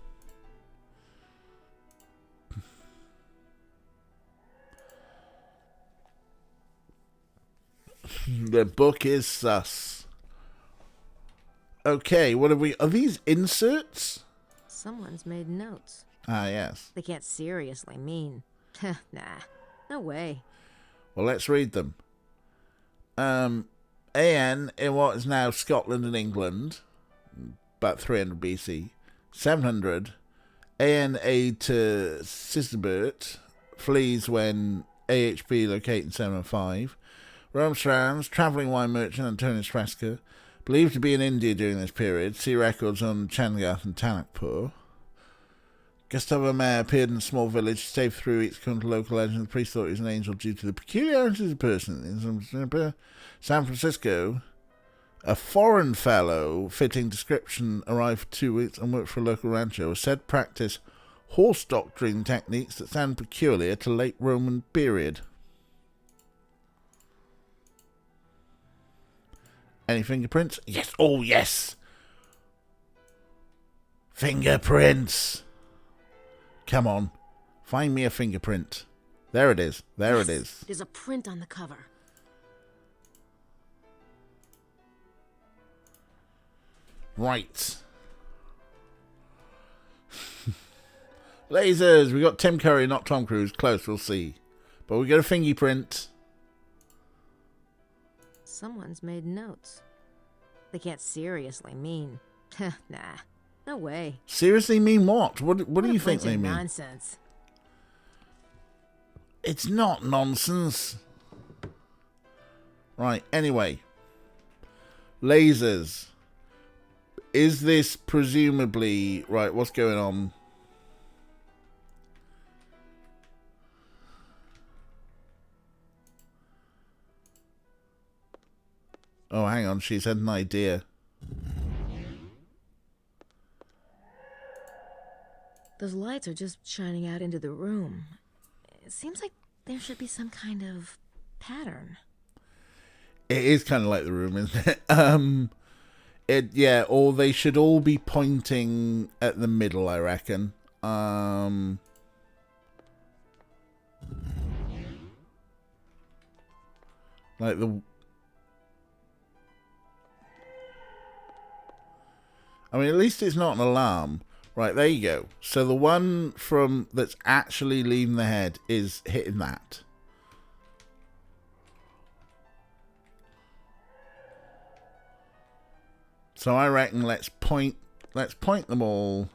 The book is sus. Okay, what have we... Are these inserts? Someone's made notes. Ah, yes. They can't seriously mean. Nah, no way. Well, let's read them. AN in what is now Scotland and England. about 300 BC. 700, ANA to Sigisbert flees when AHB locate in 705. Rome surrounds travelling wine merchant Antonius Fresca, believed to be in India during this period. See records on Changath and Tanakpur. Gustavo Mayer appeared in a small village, stayed for 3 weeks, according to local legend. The priest thought he was an angel due to the peculiarities of the person. In San Francisco, a foreign fellow, fitting description, arrived for 2 weeks and worked for a local rancher, was said to practice horse doctoring techniques that sound peculiar to late Roman period. Any fingerprints? Yes. Oh, yes. Fingerprints. Come on. Find me a fingerprint. There it is. There it is. There's a print on the cover. Right. Lasers. We got Tim Curry, not Tom Cruise. Close, we'll see. But we got a fingerprint. Someone's made notes. They can't seriously mean. Nah, no way. Seriously mean what? What do you think they mean? Nonsense. It's not nonsense. Right, anyway. Lasers. Is this presumably... Right, what's going on? Oh, hang on, she's had an idea. Those lights are just shining out into the room. It seems like there should be some kind of pattern. It is kind of like the room, isn't it? Yeah, or they should all be pointing at the middle, I reckon. Like the... I mean, at least it's not an alarm. Right, there you go. So the one from that's actually leaving the head is hitting that. So I reckon let's point them all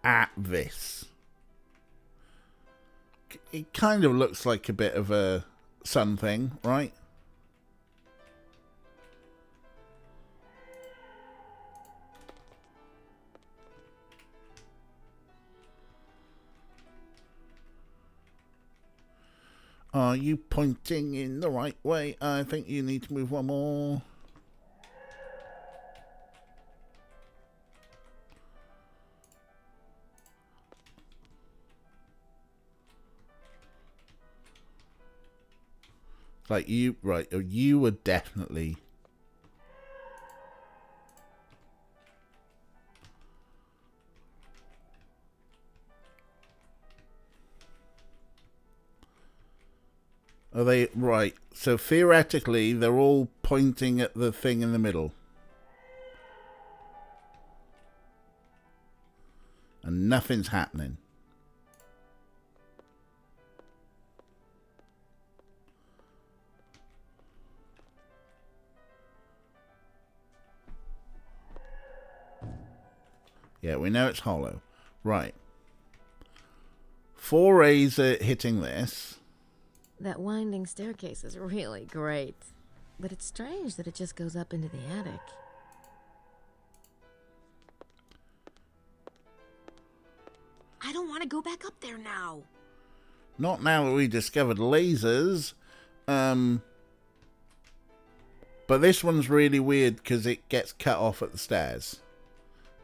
at this. It kind of looks like a bit of a sun thing, right? Are you pointing in the right way? I think you need to move one more. Like you, right, you were definitely... Are they... Right, so theoretically, they're all pointing at the thing in the middle. And nothing's happening. Yeah, we know it's hollow. Right. 4 rays are hitting this. That winding staircase is really great. But it's strange that it just goes up into the attic. I don't want to go back up there now. Not now that we discovered lasers. But this one's really weird because it gets cut off at the stairs.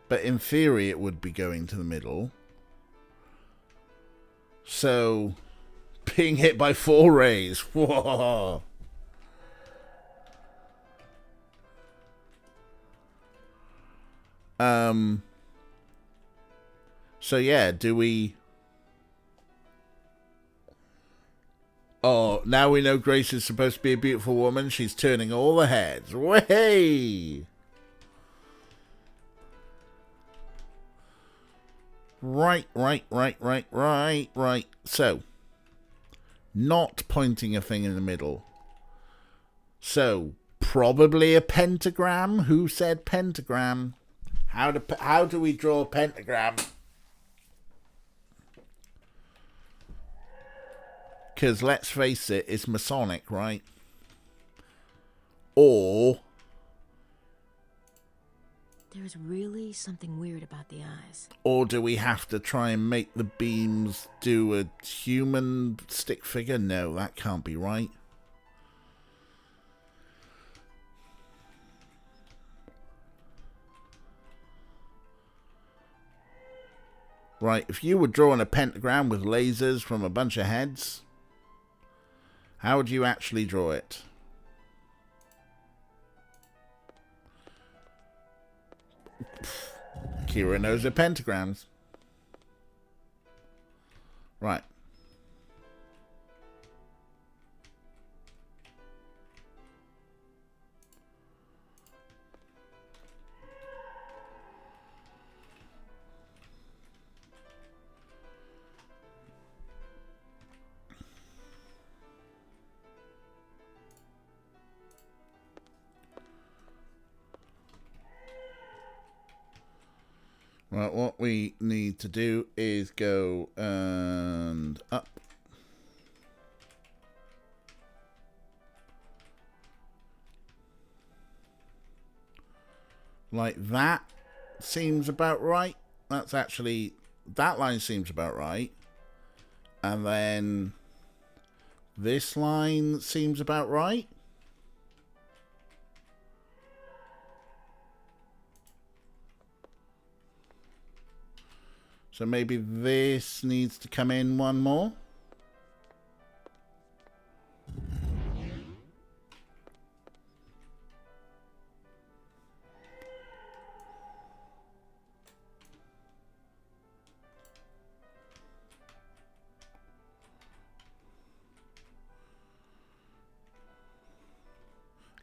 But in theory, it would be going to the middle. So, being hit by 4 rays. Whoa. So yeah, do we... Oh, now we know Grace is supposed to be a beautiful woman. She's turning all the heads. Way! Right. So, not pointing a thing in the middle. So, probably a pentagram. Who said pentagram? How do we draw a pentagram? Because let's face it, it's Masonic, right? Or There's really something weird about the eyes. Or do we have to try and make the beams do a human stick figure? No, that can't be right. Right, if you were drawing a pentagram with lasers from a bunch of heads, how would you actually draw it? Kira knows her pentagrams. Right. Right, what we need to do is go and up. Like that seems about right. That's actually, that line seems about right. And then this line seems about right. So maybe this needs to come in one more.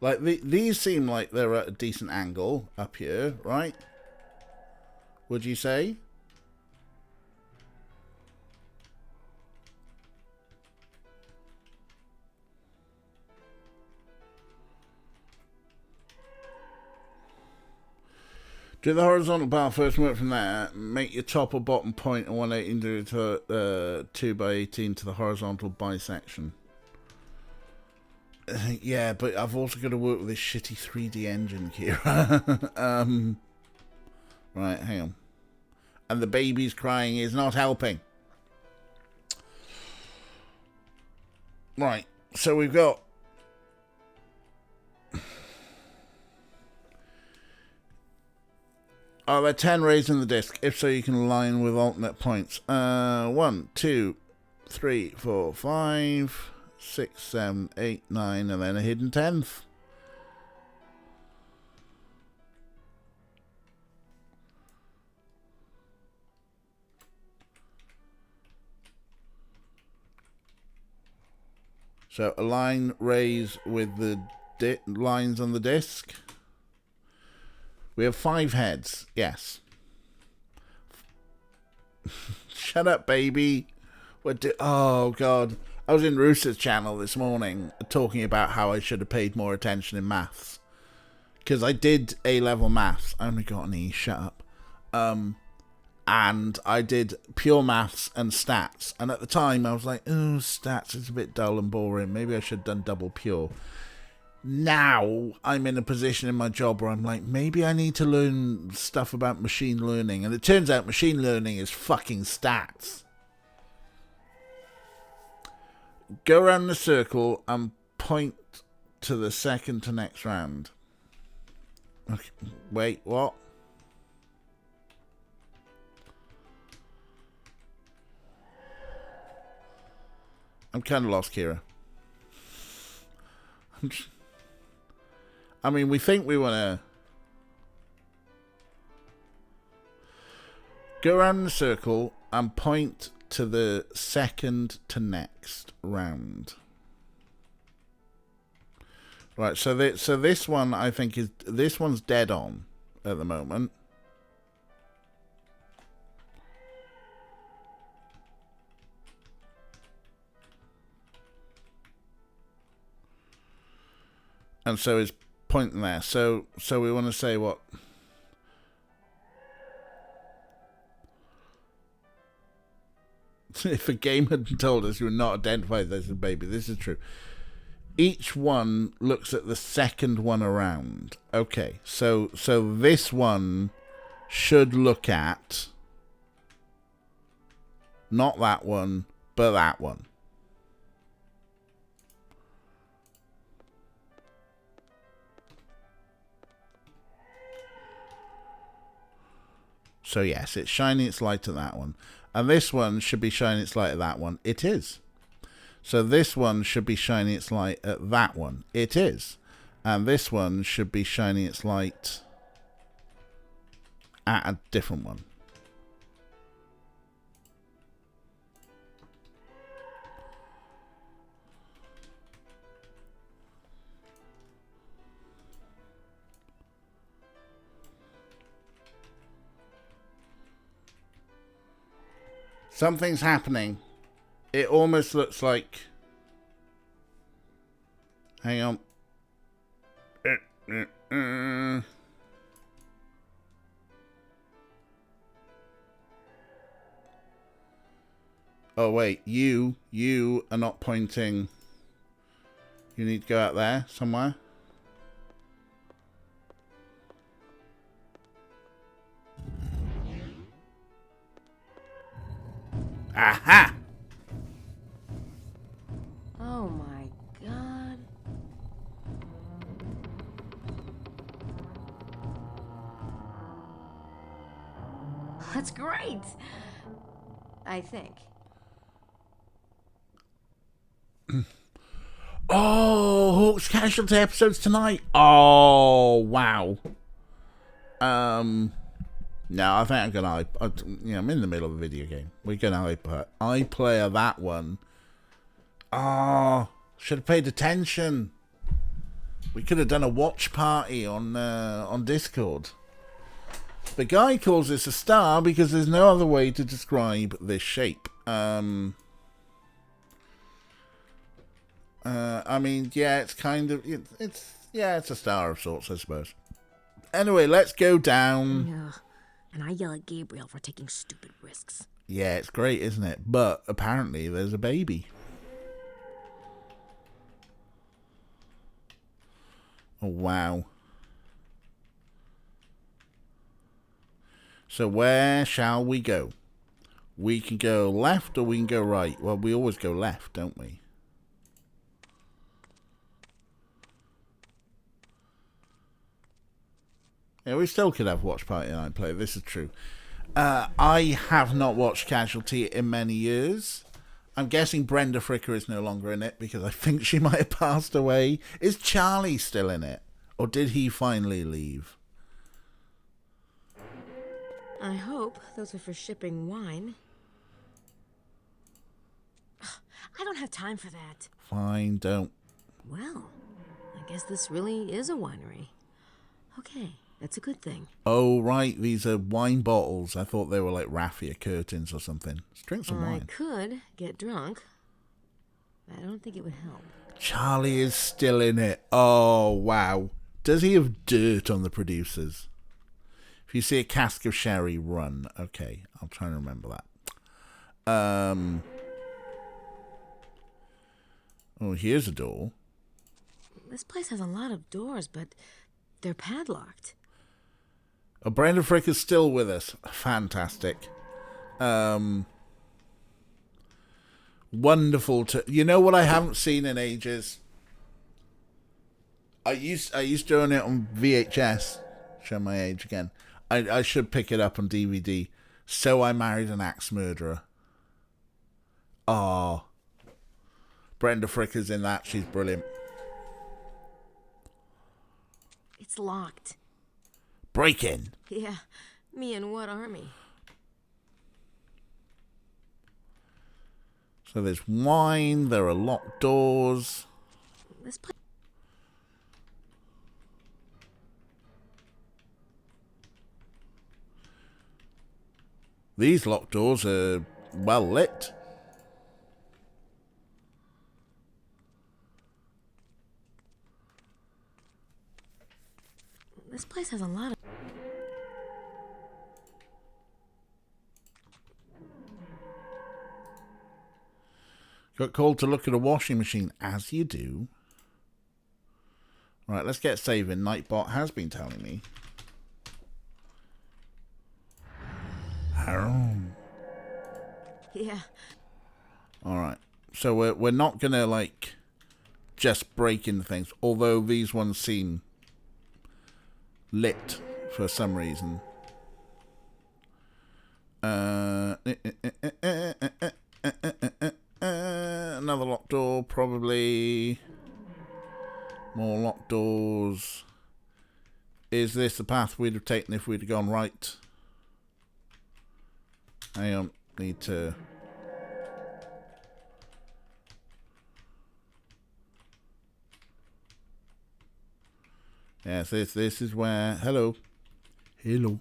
Like these seem like they're at a decent angle up here, right? Would you say? Do the horizontal bar first, work from there. Make your top or bottom point and 180 to 2 by 18 to the horizontal bisection. Yeah, but I've also got to work with this shitty 3D engine, Kira. Right, hang on. And the baby's crying is not helping. Right, so we've got... Are there 10 rays in the disc? If so, you can align with alternate points. 1, 2, 3, 4, 5, 6, 7, 8, 9, and then a hidden 10th. So align rays with the lines on the disc. We have 5 heads. Yes. Shut up, baby. Oh, God. I was in Rooster's channel this morning talking about how I should have paid more attention in maths. Because I did A-level maths. I only got an E. Shut up. And I did pure maths and stats. And at the time, I was like, oh, stats is a bit dull and boring. Maybe I should have done double pure. Now I'm in a position in my job where I'm like, maybe I need to learn stuff about machine learning. And it turns out machine learning is fucking stats. Go around the circle and point to the second to next round. Okay. Wait, what? I'm kind of lost, Kira. I mean, we think we want to go around the circle and point to the second to next round. Right, so this one, I think, this one's dead on at the moment. And so it's pointing there. So we want to say what? If a game had told us you were not identified as a baby, this is true. Each one looks at the second one around. Okay, so this one should look at not that one, but that one. So yes, it's shining its light at that one. And this one should be shining its light at that one. It is. So this one should be shining its light at that one. It is. And this one should be shining its light at a different one. Something's happening. It almost looks like... Hang on. Oh, wait. You are not pointing. You need to go out there somewhere. Aha! Oh my god. That's great. I think. Oh, Hawk's Casualty episodes tonight. Oh, wow. No, I think I'm gonna. I'm in the middle of a video game. We're gonna iPlayer that one. Oh, should have paid attention. We could have done a watch party on Discord. The guy calls this a star because there's no other way to describe this shape. I mean, yeah, it's kind of it's a star of sorts, I suppose. Anyway, let's go down. Yeah. And I yell at Gabriel for taking stupid risks. Yeah, it's great, isn't it? But apparently there's a baby. Oh, wow. So where shall we go? We can go left or we can go right. Well, we always go left, don't we? Yeah, we still could have watch party and iPlayer. This is true. I have not watched Casualty in many years. I'm guessing Brenda Fricker is no longer in it because I think she might have passed away. Is Charlie still in it? Or did he finally leave? I hope those are for shipping wine. I don't have time for that. Fine, don't. Well, I guess this really is a winery. Okay, that's a good thing. Oh, right, these are wine bottles. I thought they were like raffia curtains or something. Let's drink some wine. I could get drunk, but I don't think it would help. Charlie is still in it. Oh, wow. Does he have dirt on the producers? If you see a cask of sherry, run. Okay, I'll try and remember that. Oh, here's a door. This place has a lot of doors, but they're padlocked. Oh, Brenda Frick is still with us. Fantastic. Wonderful to... You know what I haven't seen in ages? I used to own it on VHS. Show my age again. I should pick it up on DVD. So I Married an Axe Murderer. Oh. Brenda Frick is in that. She's brilliant. It's locked. Break in. Yeah, me and what army? So there's wine. There are locked doors. This place... These locked doors are well lit. place has a lot of... Got called to look at a washing machine, as you do. Right, let's get saving. Nightbot has been telling me. Yeah. Alright. So we're not gonna like just break into things, although these ones seem lit for some reason. Another locked door, probably. More locked doors. Is this the path we'd have taken if we'd have gone right? I don't need to... Yes, this is where... Hello. Hello.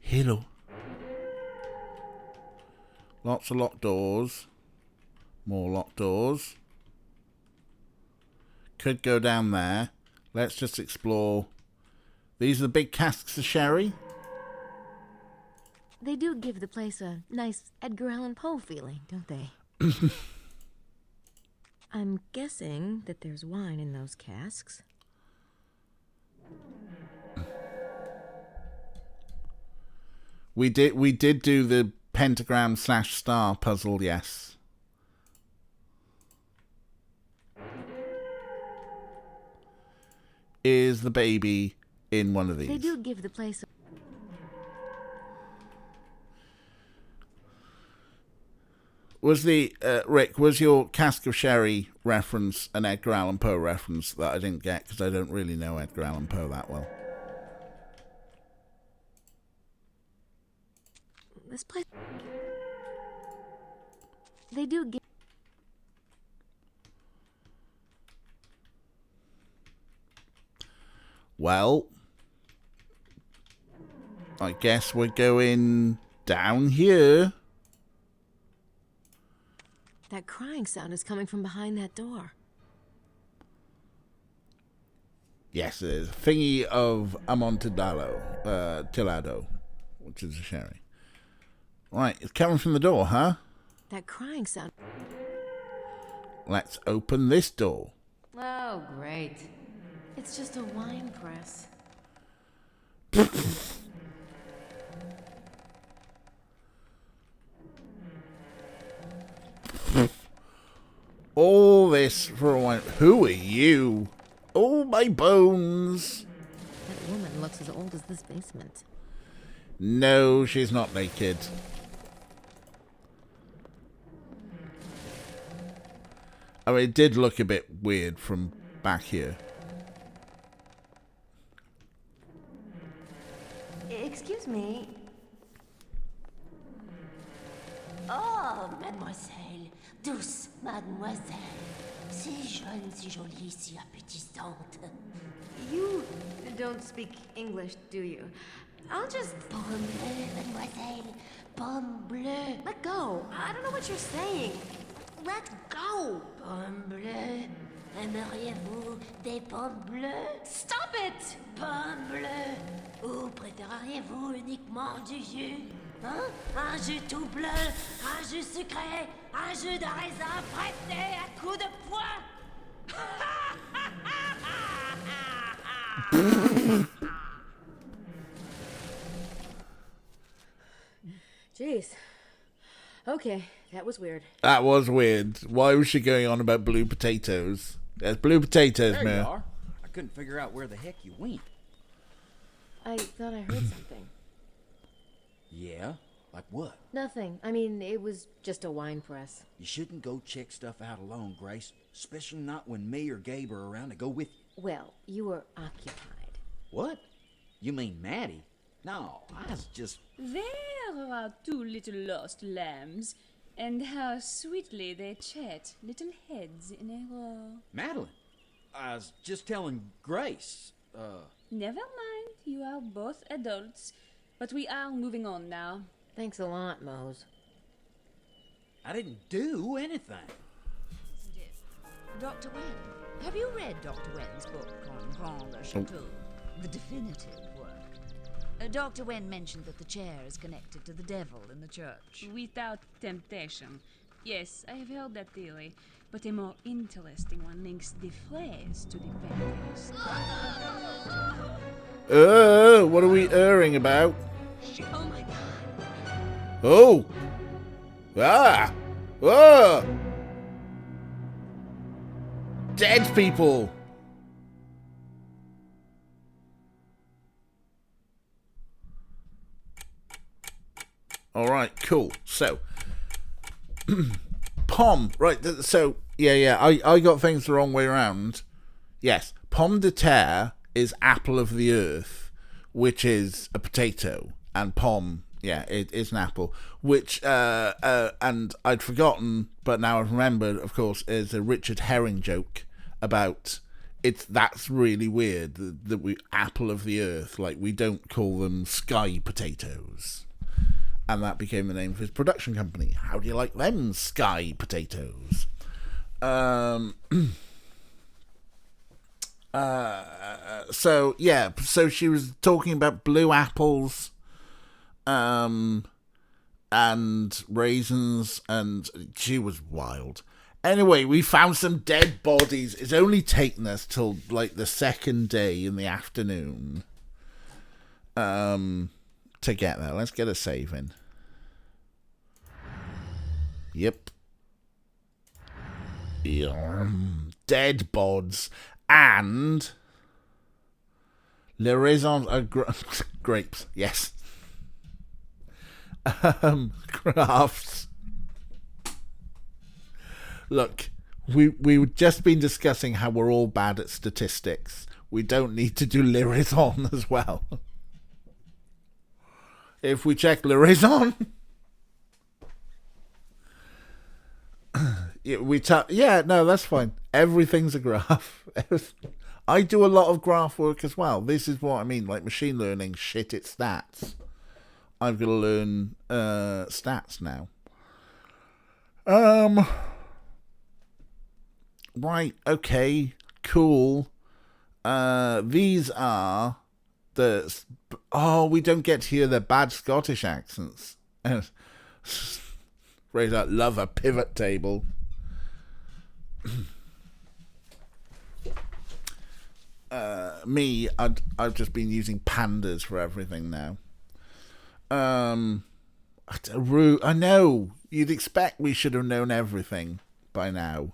Hello. Lots of locked doors. More locked doors. Could go down there. Let's just explore. These are the big casks of sherry. They do give the place a nice Edgar Allan Poe feeling, don't they? I'm guessing that there's wine in those casks. We did do the pentagram / star puzzle, yes. Is the baby in one of these? They do give the place a... Was the Rick, was your cask of sherry reference an Edgar Allan Poe reference that I didn't get because I don't really know Edgar Allan Poe that well? This place... They do give... Well, I guess we're going down here. That crying sound is coming from behind that door. Yes, it is. Thingy of Amontillado, Tillado, which is a sherry. Right, it's coming from the door, huh? That crying sound... Let's open this door. Oh, great. It's just a wine press. All this for a wine. Who are you? Oh, my bones. That woman looks as old as this basement. No, she's not naked. I mean, it did look a bit weird from back here. Excuse me. Oh, mademoiselle, douce mademoiselle, si jeune, si jolie, si appétissante. You don't speak English, do you? I'll just... Pomme bleue, mademoiselle, pomme bleue. Let go. I don't know what you're saying. Let go. Pomme bleue. Aimeriez-vous des pommes bleues? Stop it! Pomme bleue. Ou préféreriez-vous uniquement du jus? Hein? Un jus tout bleu, un jus sucré, un jus de raisin pressé à coups de poing. Jeez. Okay, that was weird. That was weird. Why was she going on about blue potatoes? There's blue potatoes, There man. you are. I couldn't figure out where the heck you went. I thought I heard something. Yeah? Like what? Nothing. I mean, it was just a wine press. You shouldn't go check stuff out alone, Grace. Especially not when me or Gabe are around to go with you. Well, you were occupied. What? You mean Maddie? No, I was just... There are two little lost lambs, and how sweetly they chat, little heads in a row. Madeline, I was just telling Grace, Never mind, you are both adults, but we are moving on now. Thanks a lot, Mose. I didn't do anything. Isn't it? Dr. Wen. Have you read Dr. Wen's book on Grand Le Chateau? the definitive work. Dr. Wen mentioned that the chair is connected to the devil in the church. Without temptation. Yes, I have heard that theory, but a more interesting one links the phrase to the paintings. What are we erring about? Oh my god. Oh! Ah! Whoa! Dead people! Alright, cool. So, Pomme, right, so, I got things the wrong way around. Yes, pomme de terre is apple of the earth, which is a potato, and pomme, it is an apple, which, and I'd forgotten, but now I've remembered, of course, is a Richard Herring joke about, that's really weird, that we, apple of the earth, like, we don't call them sky potatoes. And that became the name of his production company. How do you like them sky potatoes? So she was talking about blue apples, and raisins, and she was wild. Anyway, we found some dead bodies. It's only taken us till like the second day in the afternoon to get there. Let's get a save in. Yep. Dead bods and les raisins are grapes. Yes. Crafts. Look, we've just been discussing how we're all bad at statistics. We don't need to do les raisins as well. If we check les raisins, that's fine. Everything's a graph. I do a lot of graph work as well. This is what I mean, like machine learning. Shit, it's stats. I've got to learn stats now. Right, okay, cool. These are the... Oh, we don't get to hear their bad Scottish accents. Raise that love a pivot table. I've just been using pandas for everything now. I know, you'd expect we should have known everything by now.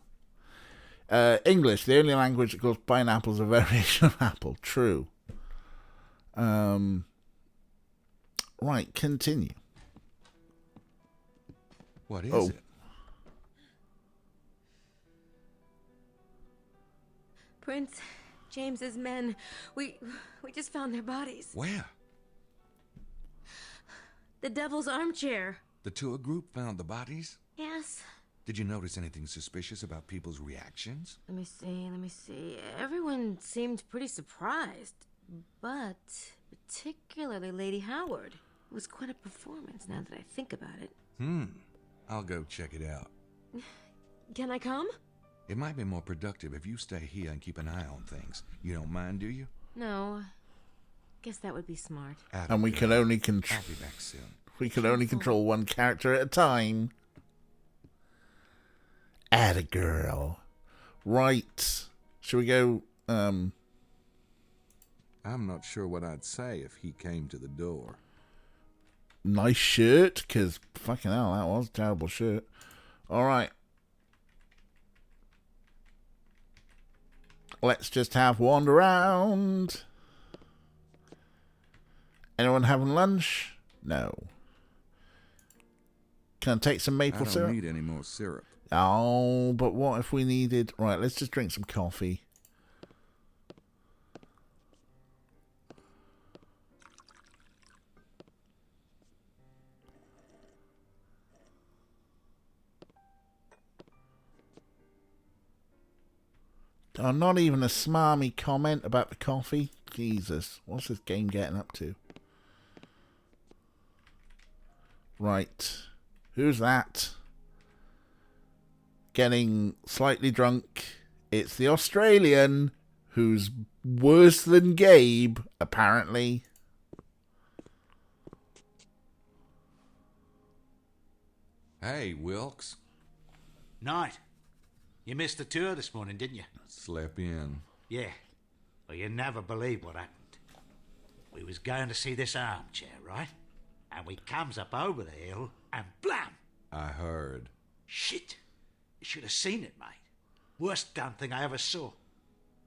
English, the only language that calls pineapples a variation of apple. True. Right, continue. What is it? Prince James's men. We just found their bodies. Where? The Devil's Armchair. The tour group found the bodies? Yes. Did you notice anything suspicious about people's reactions? Let me see. Everyone seemed pretty surprised, but particularly Lady Howard. It was quite a performance now that I think about it. I'll go check it out. Can I come? It might be more productive if you stay here and keep an eye on things. You don't mind, do you? No. Guess that would be smart. And we can only control... I'll be back soon. We can only control one character at a time. Atta girl. Right. Should we go, I'm not sure what I'd say if he came to the door. Nice shirt, because fucking hell, that was a terrible shirt. Alright. Let's just have one around. Anyone having lunch? No. Can I take some maple syrup? I don't need any more syrup. Oh, but what if we needed... Right, let's just drink some coffee. Oh, not even a smarmy comment about the coffee? Jesus, what's this game getting up to? Right. Who's that? Getting slightly drunk. It's the Australian who's worse than Gabe, apparently. Hey, Wilkes. Knight, you missed the tour this morning, didn't you? Slept in. Yeah. Well, you never believe what happened. We was going to see this armchair, right? And we comes up over the hill and blam! I heard. Shit! You should have seen it, mate. Worst damn thing I ever saw.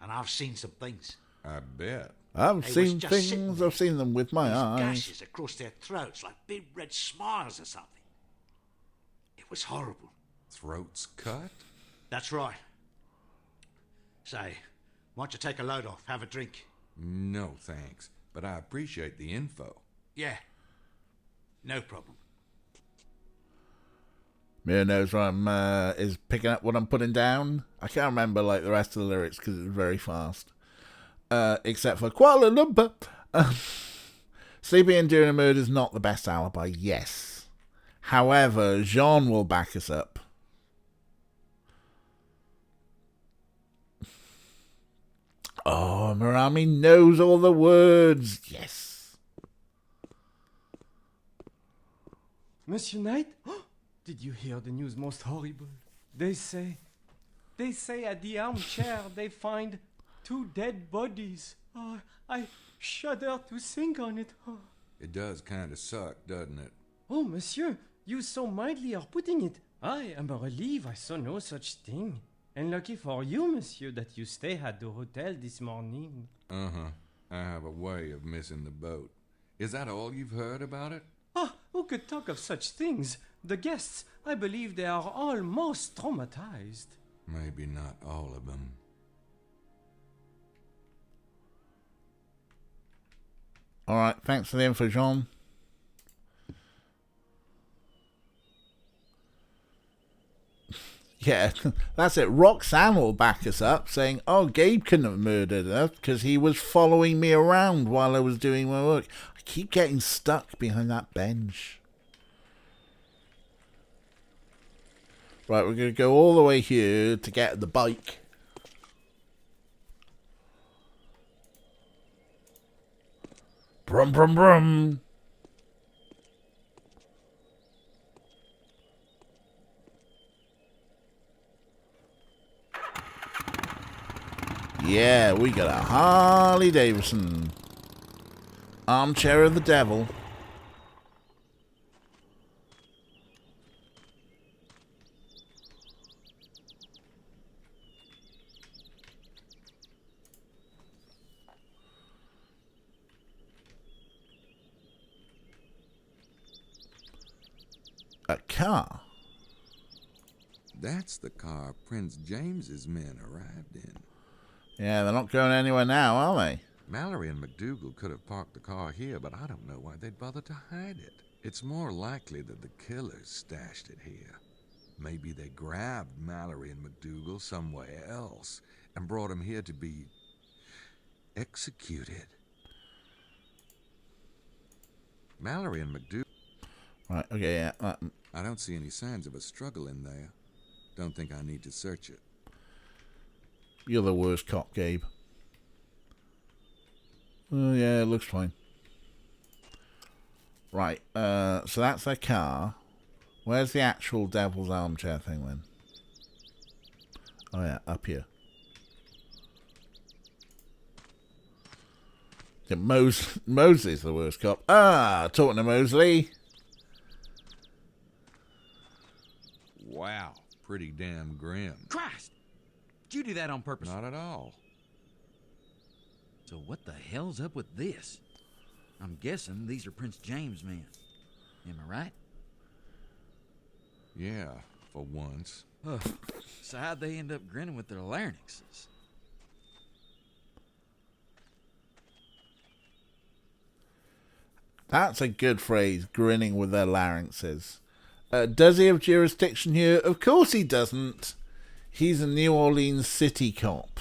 And I've seen some things. I bet. I've They seen was just sitting things. there, I've seen them with my these eyes. gashes across their throats like big red smiles or something. It was horrible. Throats cut? That's right. Say, why don't you take a load off, have a drink? No, thanks. But I appreciate the info. Yeah. No problem. Mira knows what is picking up what I'm putting down. I can't remember like the rest of the lyrics because it's very fast. Except for Kuala Lumpur. Sleeping in during a murder is not the best alibi, yes. However, Jean will back us up. Oh, Marami knows all the words. Yes. Monsieur Knight? Did you hear the news most horrible? They say at the armchair they find 2 dead bodies. Oh, I shudder to think on it. Oh. It does kind of suck, doesn't it? Oh, monsieur, you so mildly are putting it. I am relieved I saw no such thing. And lucky for you, monsieur, that you stay at the hotel this morning. Uh-huh. I have a way of missing the boat. Is that all you've heard about it? Ah, who could talk of such things? The guests, I believe they are all most traumatized. Maybe not all of them. All right, thanks for the info, Jean. Yeah, that's it. Roxanne will back us up, saying, oh, Gabe couldn't have murdered her because he was following me around while I was doing my work. I keep getting stuck behind that bench. Right, we're going to go all the way here to get the bike. Brum, brum, brum. Yeah, we got a Harley Davidson. Armchair of the devil. A car. That's the car Prince James's men arrived in. Yeah, they're not going anywhere now, are they? Mallory and McDougal could have parked the car here, but I don't know why they'd bother to hide it. It's more likely that the killers stashed it here. Maybe they grabbed Mallory and McDougal somewhere else and brought them here to be executed. Mallory and McDougal... Right, okay, yeah. I don't see any signs of a struggle in there. Don't think I need to search it. You're the worst cop, Gabe. Oh, yeah, it looks fine. Right, so that's their car. Where's the actual devil's armchair thing, then? Oh, yeah, up here. Yeah, Mosley's the worst cop. Ah, talking to Mosley. Wow, pretty damn grim. Christ! Did you do that on purpose? Not at all. So what the hell's up with this? I'm guessing these are Prince James' men. Am I right? Yeah, for once. So how'd they end up grinning with their larynxes? That's a good phrase, grinning with their larynxes. Does he have jurisdiction here? Of course he doesn't. He's a New Orleans city cop.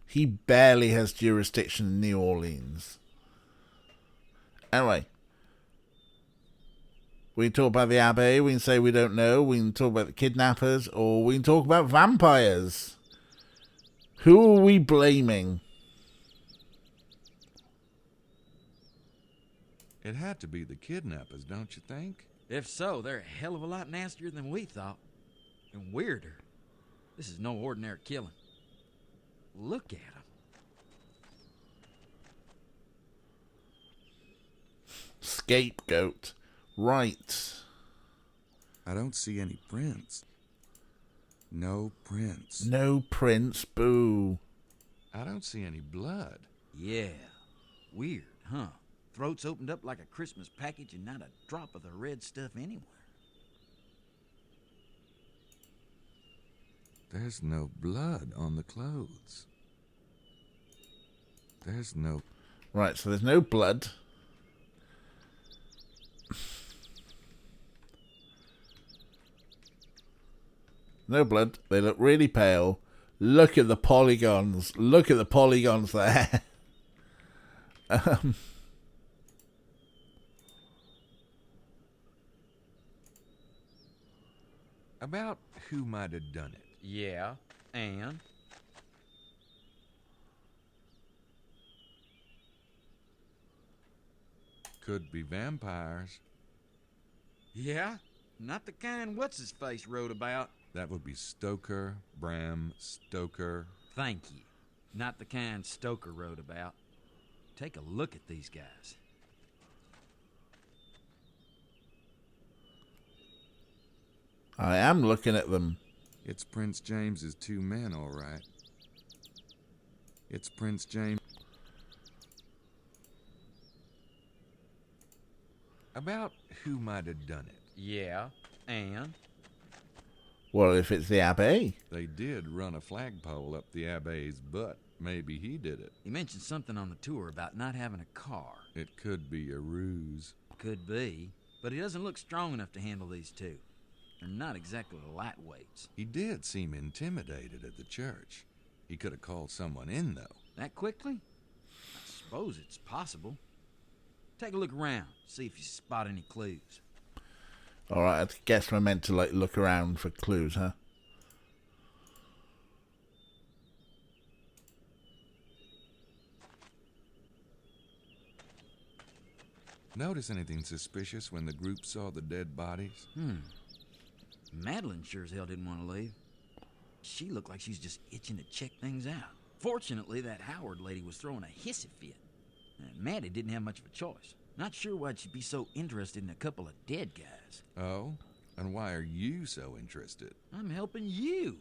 He barely has jurisdiction in New Orleans. Anyway. We can talk about the Abbey, we can say we don't know, we can talk about the kidnappers, or we can talk about vampires. Who are we blaming? It had to be the kidnappers, don't you think? If so, they're a hell of a lot nastier than we thought. And weirder. This is no ordinary killing. Look at them. Scapegoat. Right. I don't see any prints. No prints. No prints. Boo. I don't see any blood. Yeah. Weird, huh? Throats opened up like a Christmas package and not a drop of the red stuff anywhere. There's no blood on the clothes. There's no... Right, so there's no blood. No blood. They look really pale. Look at the polygons. Look at the polygons there. About who might have done it. Yeah, and? Could be vampires. Yeah? Not the kind what's-his-face wrote about. That would be Stoker, Bram Stoker. Thank you. Not the kind Stoker wrote about. Take a look at these guys. I am looking at them. It's Prince James's two men, all right. It's Prince James. About who might have done it. Yeah, and? Well, if it's the Abbé. They did run a flagpole up the Abbé's butt. Maybe he did it. He mentioned something on the tour about not having a car. It could be a ruse. Could be, but he doesn't look strong enough to handle these two. They're not exactly lightweights. He did seem intimidated at the church. He could have called someone in, though. That quickly? I suppose it's possible. Take a look around, see if you spot any clues. Alright, I guess we're meant to, look around for clues, huh? Notice anything suspicious when the group saw the dead bodies? Madeline sure as hell didn't want to leave. She looked like she was just itching to check things out. Fortunately, that Howard lady was throwing a hissy fit. Maddie didn't have much of a choice. Not sure why she'd be so interested in a couple of dead guys. Oh? And why are you so interested? I'm helping you.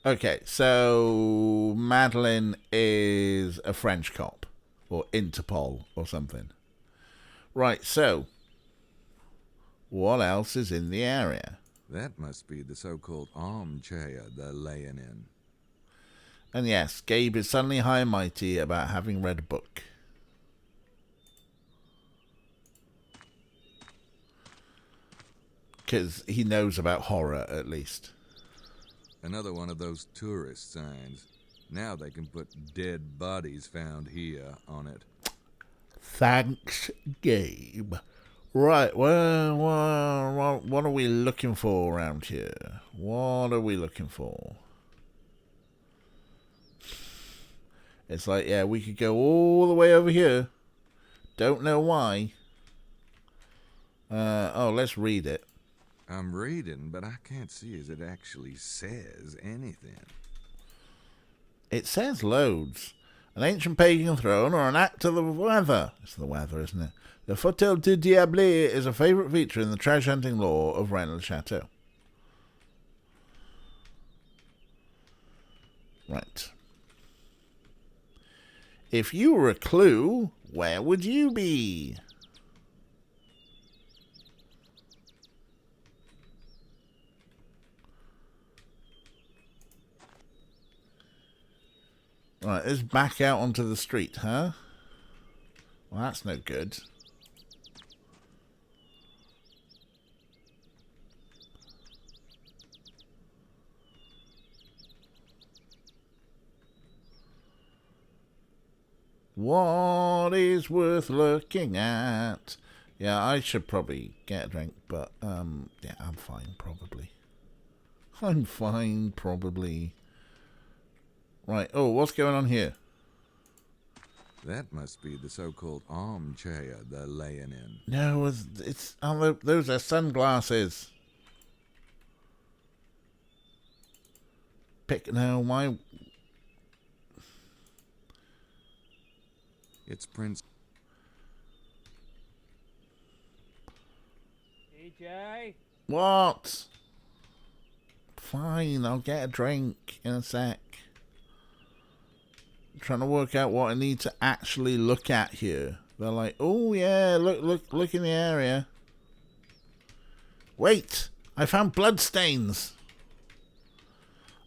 Okay, so Madeline is a French cop. Or Interpol or something. Right, so what else is in the area? That must be the so-called armchair they're laying in. And yes, Gabe is suddenly high and mighty about having read a book. Because he knows about horror, at least. Another one of those tourist signs. Now they can put dead bodies found here on it. Thanks, Gabe. Right, well, what are we looking for around here? What are we looking for? It's like, yeah, we could go all the way over here. Don't know why. Let's read it. I'm reading, but I can't see as it actually says anything. It says loads. An ancient pagan throne or an act of the weather. It's the weather, isn't it? The Fauteuil du Diable is a favourite feature in the treasure hunting lore of Rennes-le-Château. Right. If you were a clue, where would you be? Right, let's back out onto the street, huh? Well, that's no good. What is worth looking at? Yeah, I should probably get a drink, but, yeah, I'm fine, probably. I'm fine, probably. Right. Oh, what's going on here? That must be the so-called armchair they're laying in. No, it's those are sunglasses. No, my... It's Prince... DJ? What? Fine, I'll get a drink in a sec. I'm trying to work out what I need to actually look at here. They're like, oh yeah, look in the area. Wait, I found bloodstains.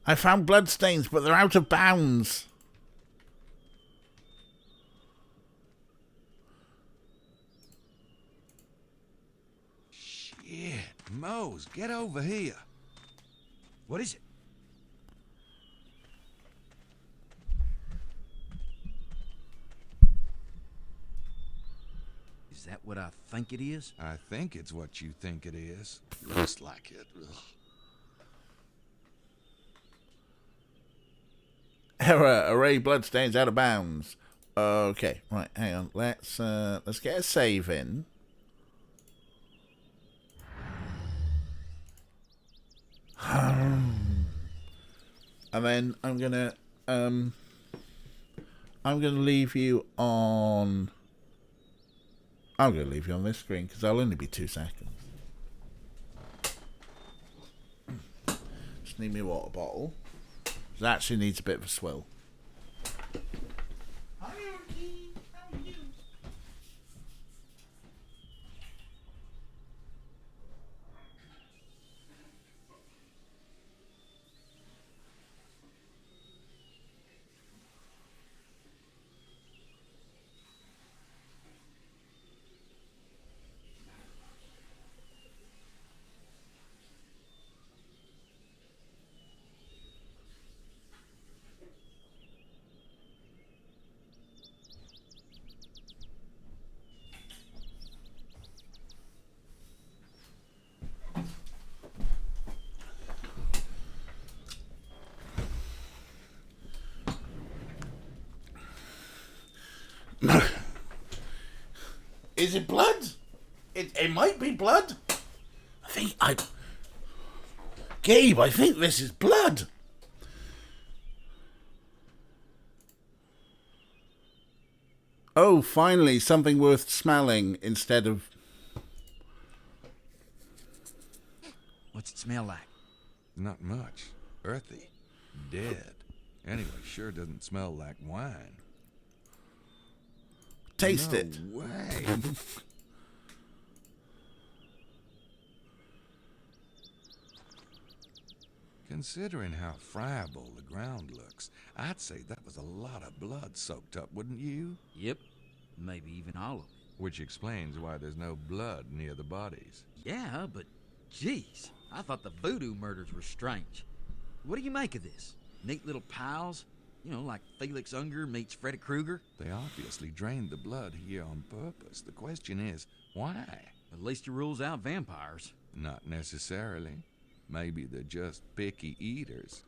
I found bloodstains, but they're out of bounds. Shit, Mose, get over here. What is it? Is that what I think it is? I think it's what you think it is. Looks like it. Ugh. Error, array bloodstains out of bounds. Okay, right, hang on. Let's get a save in. And then I'm gonna leave you on. I'm gonna leave you on this screen because I'll only be 2 seconds. Just need me a water bottle. It actually needs a bit of a swill. Is it blood? It might be blood. Gabe, I think this is blood. Oh, finally, something worth smelling instead of... What's it smell like? Not much. Earthy. Dead. Anyway, sure doesn't smell like wine. Taste it. No way. Considering how friable the ground looks, I'd say that was a lot of blood soaked up, wouldn't you? Yep. Maybe even all of it. Which explains why there's no blood near the bodies. Yeah, but geez, I thought the voodoo murders were strange. What do you make of this? Neat little piles? You know, like Felix Unger meets Freddy Krueger? They obviously drained the blood here on purpose. The question is, why? At least it rules out vampires. Not necessarily. Maybe they're just picky eaters.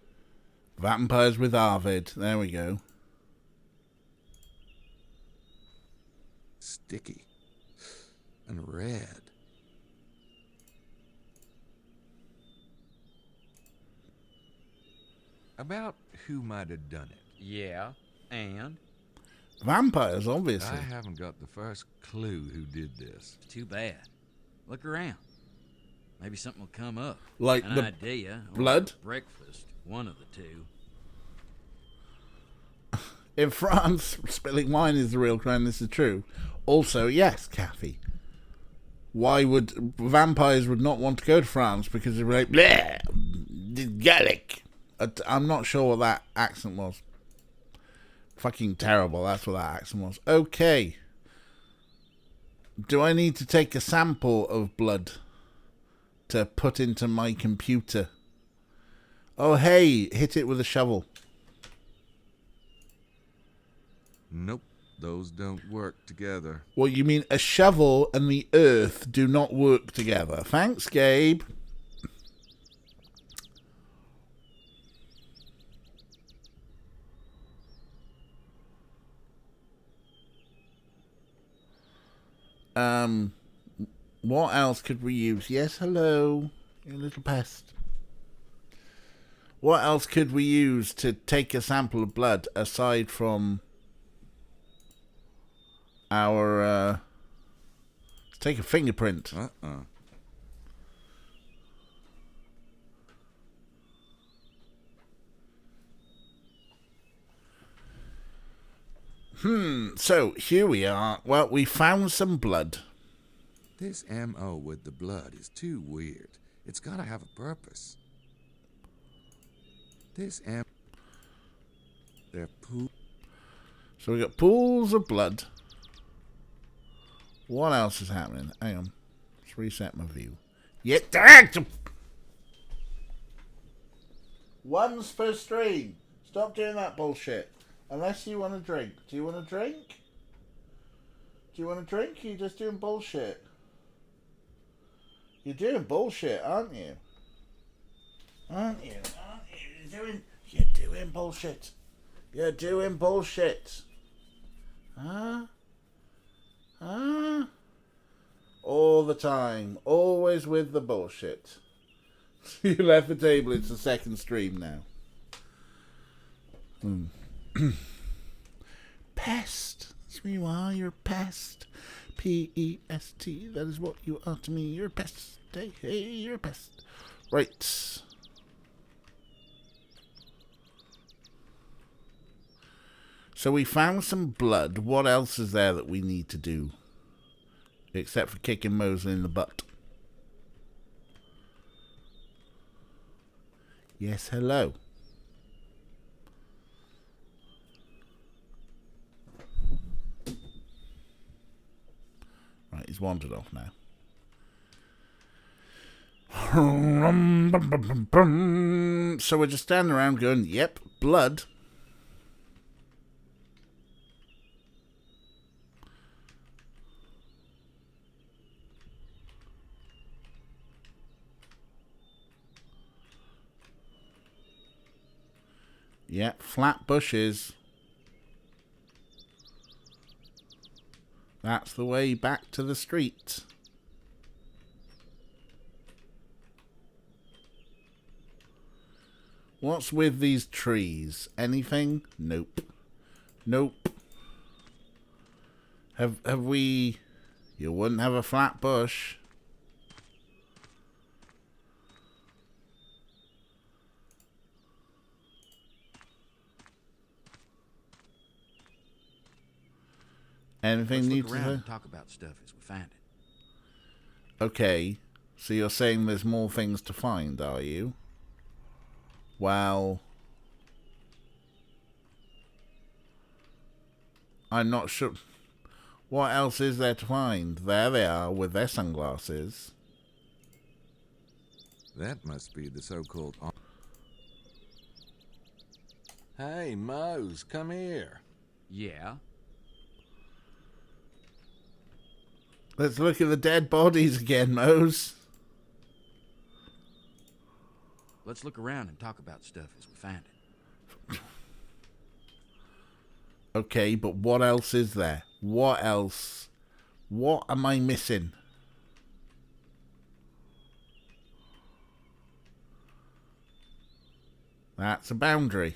Vampires with Arvid. There we go. Sticky. And red. About who might have done it. Yeah, and? Vampires, obviously. I haven't got the first clue who did this. Too bad. Look around. Maybe something will come up. Like an the idea, blood? Or breakfast. One of the two. In France, spilling wine is the real crime. This is true. Also, yes, Kathy. Why would vampires would not want to go to France because they're like, bleh, Gallic. I'm not sure what that accent was. Fucking terrible. That's what that accent was. Okay. Do I need to take a sample of blood to put into my computer? Oh, hey, hit it with a shovel. Nope, those don't work together. Well, you mean a shovel and the earth do not work together. Thanks, Gabe. What else could we use? Yes, hello, you little pest. What else could we use to take a sample of blood aside from our, let's take a fingerprint. So here we are. Well, we found some blood. This MO with the blood is too weird. It's gotta have a purpose. They're So we got pools of blood. What else is happening? Hang on. Let's reset my view. Yeah, once per stream. Stop doing that bullshit. Unless you want to drink. Do you want to drink? Do you want to drink? You're just doing bullshit. You're doing bullshit, aren't you? Aren't you? You're doing bullshit. You're doing bullshit. Huh? Huh? All the time. Always with the bullshit. You left the table. It's the second stream now. Pest. That's who you are. You're a pest. P-E-S-T. That is what you are to me. You're a pest. Hey, you're a pest. Right. So we found some blood. What else is there that we need to do? Except for kicking Mosley in the butt. Yes, hello. Right, he's wandered off now. So we're just standing around going, yep, blood. Yep, flat bushes. That's the way back to the street. What's with these trees? Anything? Nope. Nope. Have we... You wouldn't have a flat bush. Anything Let's need look to around and talk about stuff as we find it. Okay, so you're saying there's more things to find, are you? Well, I'm not sure. What else is there to find? There they are with their sunglasses. That must be the so-called... Hey, Mose, come here. Yeah? Let's look at the dead bodies again, Mose. Let's look around and talk about stuff as we find it. Okay, but what else is there? What else? What am I missing? That's a boundary.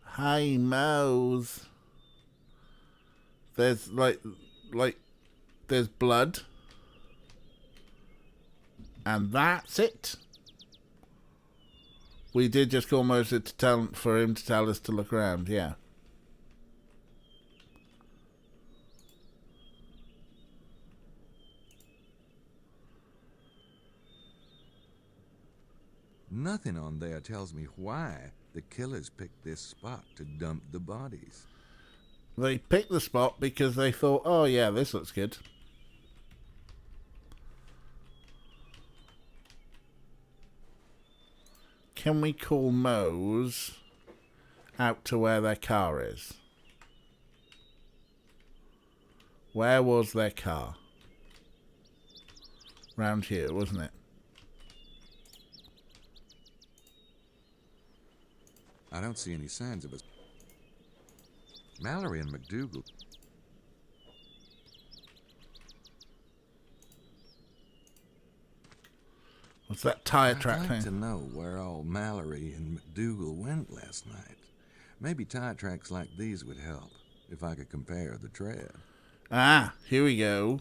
Hi, Mose. There's there's blood. And that's it. We did just call Moses for him to tell us to look around, yeah. Nothing on there tells me why the killers picked this spot to dump the bodies. They picked the spot because they thought, oh yeah, this looks good. Can we call Mose out to where their car is? Where was their car? Round here, wasn't it? I don't see any signs of us. Mallory and McDougal. What's that tire I'd track like thing? to know where all Mallory and McDougal went last night. Maybe tire tracks like these would help, if I could compare the tread. Ah, here we go.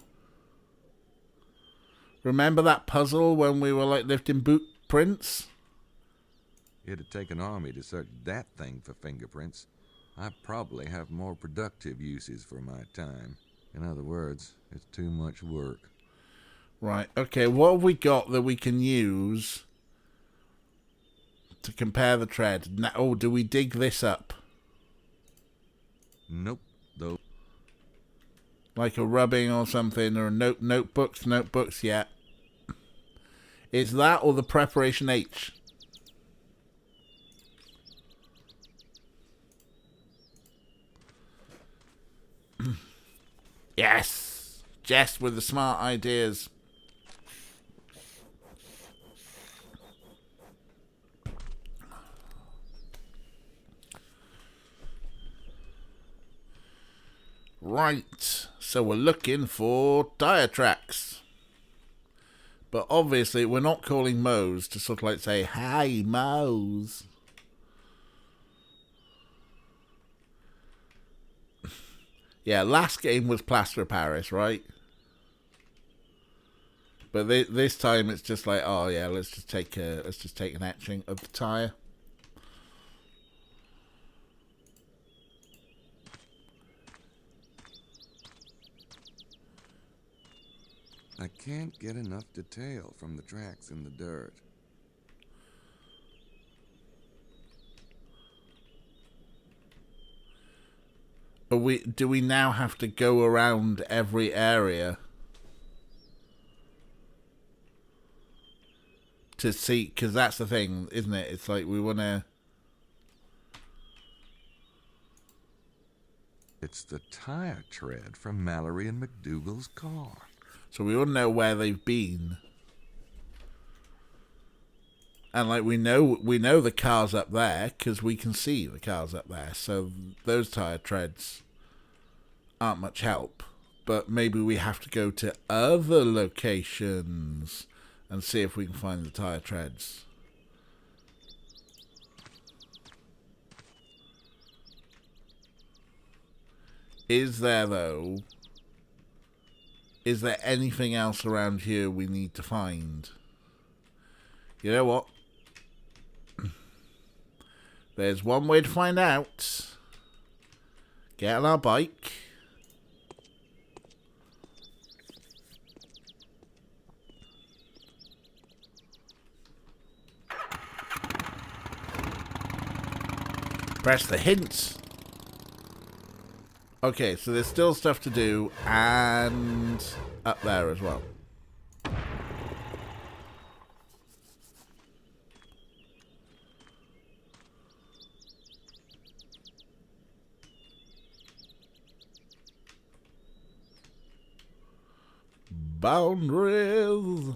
Remember that puzzle when we were like lifting boot prints? It'd take an army to search that thing for fingerprints. I probably have more productive uses for my time. In other words, it's too much work. Right, okay, what have we got that we can use to compare the tread? Now, oh, do we dig this up? Nope, though. Like a rubbing or something, or a notebooks, yeah. It's that or the preparation H. Yes! Jess with the smart ideas. Right, so we're looking for tire tracks. But obviously we're not calling Mose to sort of like say, "Hey, Mose." Yeah, last game was Plaster of Paris, right? But this time it's just like, oh yeah, let's just take an etching of the tire. I can't get enough detail from the tracks in the dirt. Do we now have to go around every area to see? Because that's the thing, isn't it? It's like we want to... It's the tire tread from Mallory and McDougal's car. So we all know where they've been. And like we know the car's up there because we can see the car's up there. So those tire treads aren't much help. But maybe we have to go to other locations and see if we can find the tire treads. Is there though? Is there anything else around here we need to find? You know what? There's one way to find out. Get on our bike. Press the hints. Okay, so there's still stuff to do, and up there as well. Boundaries.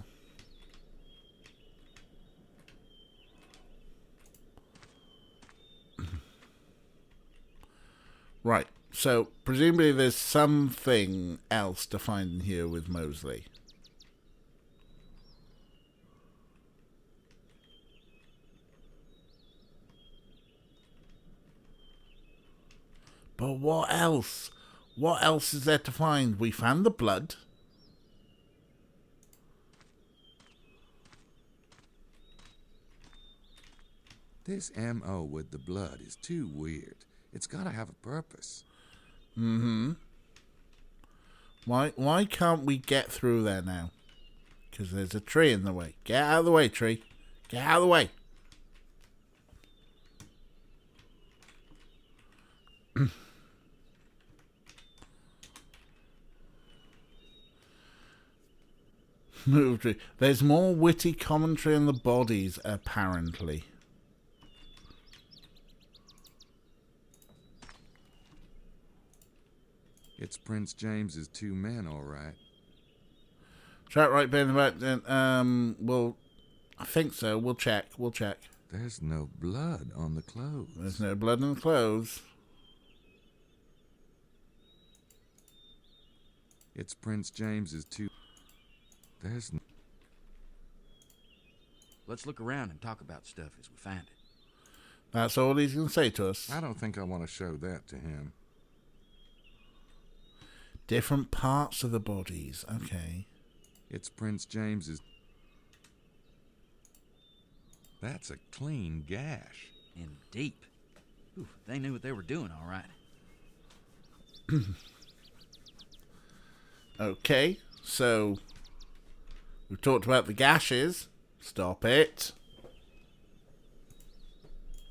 Right. So, presumably there's something else to find in here with Mosley. But what else? What else is there to find? We found the blood. This MO with the blood is too weird. It's gotta have a purpose. Mm-hmm. Why can't we get through there now? Because there's a tree in the way. Get out of the way, tree. Get out of the way. Move tree. There's more witty commentary on the bodies, apparently. It's Prince James's two men, all right. Track right behind the back then. Well, I think so. We'll check. There's no blood on the clothes. There's no blood on the clothes. It's Prince James's too. There's no... Let's look around and talk about stuff as we find it. That's all he's going to say to us. I don't think I want to show that to him. Different parts of the bodies. Okay. It's Prince James's... That's a clean gash. And deep. Ooh, they knew what they were doing, all right. Okay, so we've talked about the gashes. Stop it.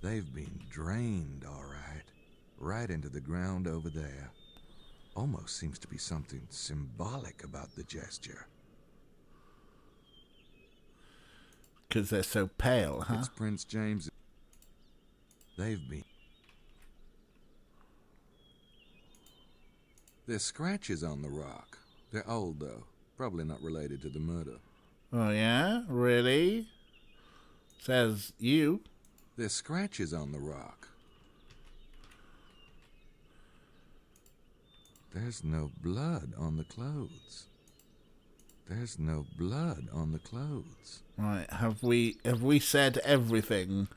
They've been drained, all right. Right into the ground over there. Almost seems to be something symbolic about the gesture. Because they're so pale, huh? It's Prince James. They've been... There's scratches on the rock. They're old, though. Probably not related to the murder. Oh, yeah? Really? Says you. There's scratches on the rock. There's no blood on the clothes. There's no blood on the clothes. Right, have we said everything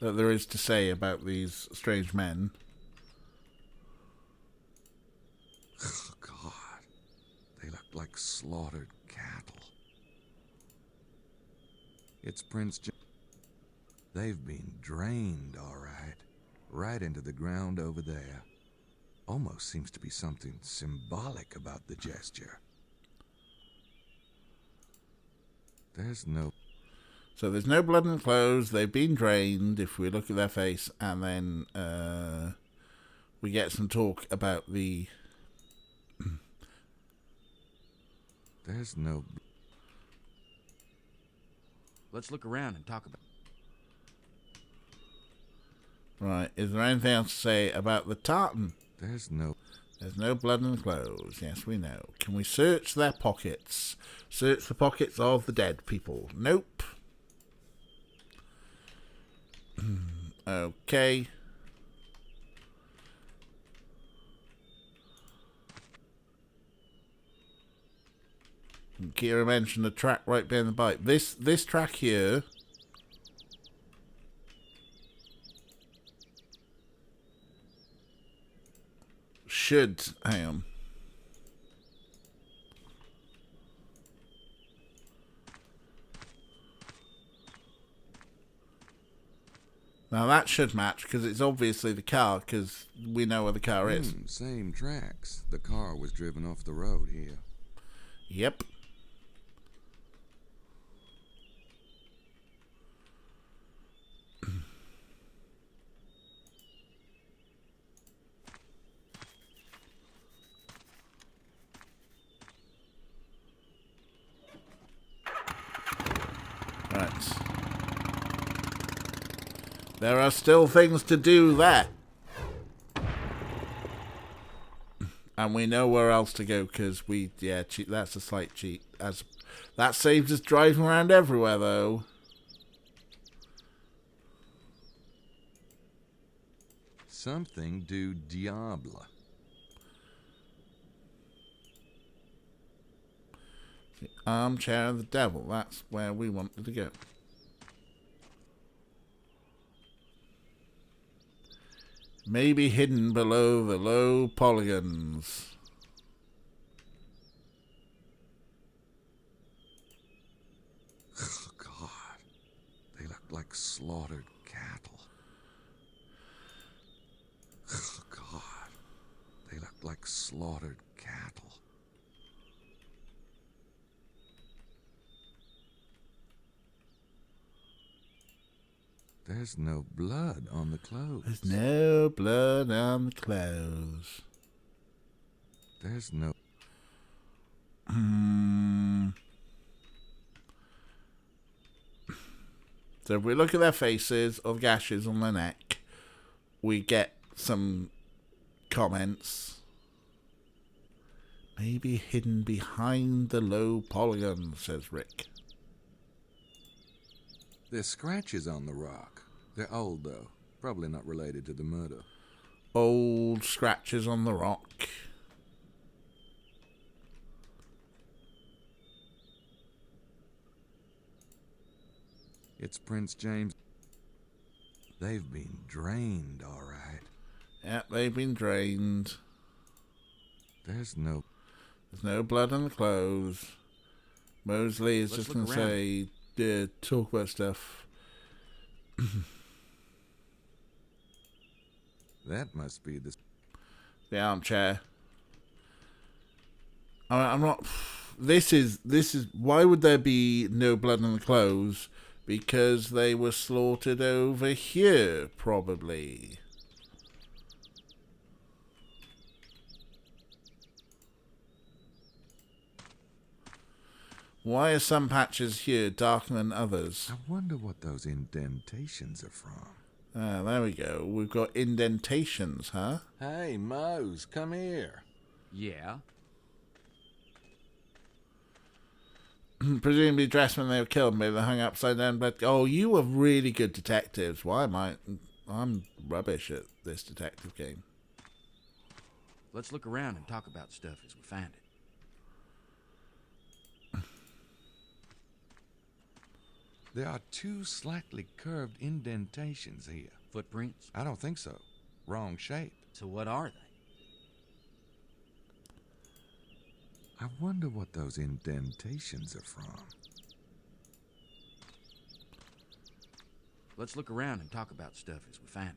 that there is to say about these strange men? Oh, God. They look like slaughtered cattle. It's Prince They've been drained, all right. Right into the ground over there. Almost seems to be something symbolic about the gesture. There's no... So there's no blood in the clothes. They've been drained, if we look at their face, and then we get some talk about the... There's no... Let's look around and talk about... Right, is there anything else to say about the tartan? There's no blood in the clothes. Yes, we know. Can we search their pockets? Search the pockets of the dead people. Nope. Okay. Kira mentioned the track right behind the bike. This track here should... Hang on. Now that should match, because it's obviously the car, because we know where the car is. Same tracks. The car was driven off the road here. Yep. Right. There are still things to do there. And we know where else to go, because cheat, that's a slight cheat. That saves us driving around everywhere, though. Something du diable. The armchair of the devil. That's where we wanted to go. Maybe hidden below the low polygons. Oh, God. They look like slaughtered cattle. Oh, God. They look like slaughtered cattle. There's no blood on the clothes. There's no blood on the clothes. There's no... So if we look at their faces or gashes on their neck, we get some comments. Maybe hidden behind the low polygon, says Rick. There's scratches on the rock. They're old, though. Probably not related to the murder. Old scratches on the rock. It's Prince James. They've been drained, all right. Yep, they've been drained. There's no blood on the clothes. Mosley is Let's just going to look around. say, talk about stuff. That must be The armchair. I'm not. This is. Why would there be no blood on the clothes? Because they were slaughtered over here, probably. Why are some patches here darker than others? I wonder what those indentations are from. Ah, there we go. We've got indentations, huh? Hey, Mose, come here. Yeah. Presumably dressed when they were killed, maybe they hung upside down. But oh, you were really good detectives. Why am I'm rubbish at this detective game. Let's look around and talk about stuff as we find it. There are 2 slightly curved indentations here. Footprints? I don't think so. Wrong shape. So what are they? I wonder what those indentations are from. Let's look around and talk about stuff as we find it.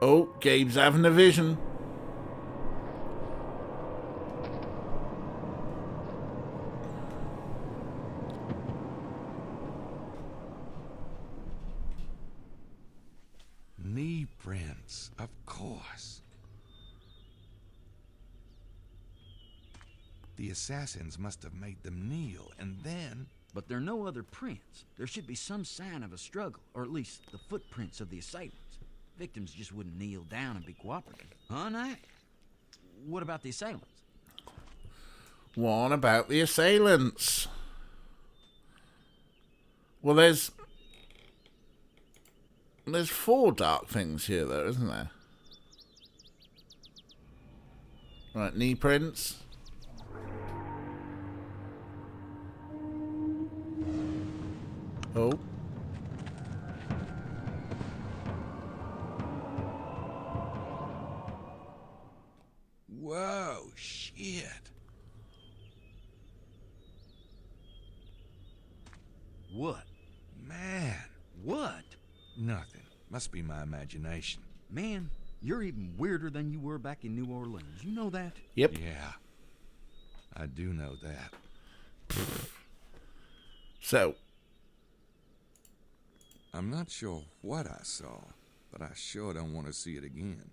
Oh, Gabe's having a vision. Knee prints, of course. The assassins must have made them kneel, and then... But there are no other prints. There should be some sign of a struggle, or at least the footprints of the assailants. Victims just wouldn't kneel down and be cooperative. Huh, Knight? What about the assailants? What about the assailants? Well, there's 4 dark things here, though, isn't there? Right, knee prints. Oh. Whoa, shit. What? Man. What? Nothing. Must be my imagination. Man, you're even weirder than you were back in New Orleans. You know that? Yep. Yeah. I do know that. So. I'm not sure what I saw, but I sure don't want to see it again.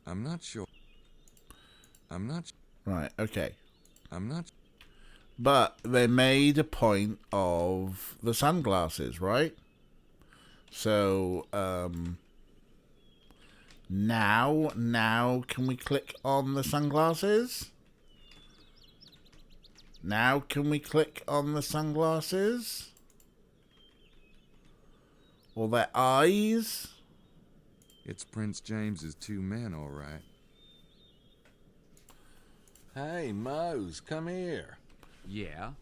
I'm not sure. Right, okay. I'm not. But they made a point of the sunglasses, right? So, now can we click on the sunglasses? Now can we click on the sunglasses? Or their eyes? It's Prince James's 2 men, all right. Hey, Mose, come here. Yeah.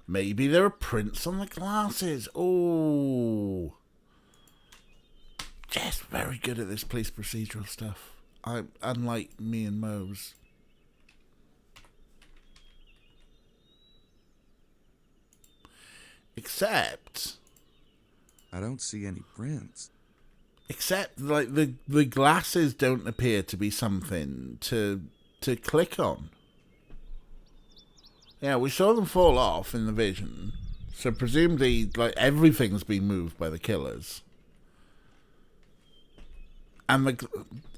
Maybe there are prints on the glasses. Oh. Jess, very good at this police procedural stuff. Unlike me and Mose. Except... I don't see any prints. Except, like, the glasses don't appear to be something to click on. Yeah, we saw them fall off in the vision. So presumably, like, everything's been moved by the killers. And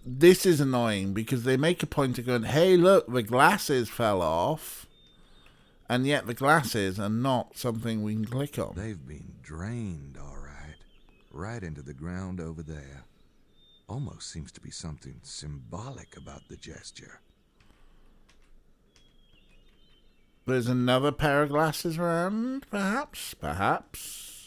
this is annoying because they make a point of going, hey, look, the glasses fell off. And yet the glasses are not something we can click on. They've been drained, all right. Right into the ground over there. Almost seems to be something symbolic about the gesture. There's another pair of glasses around, perhaps? Perhaps.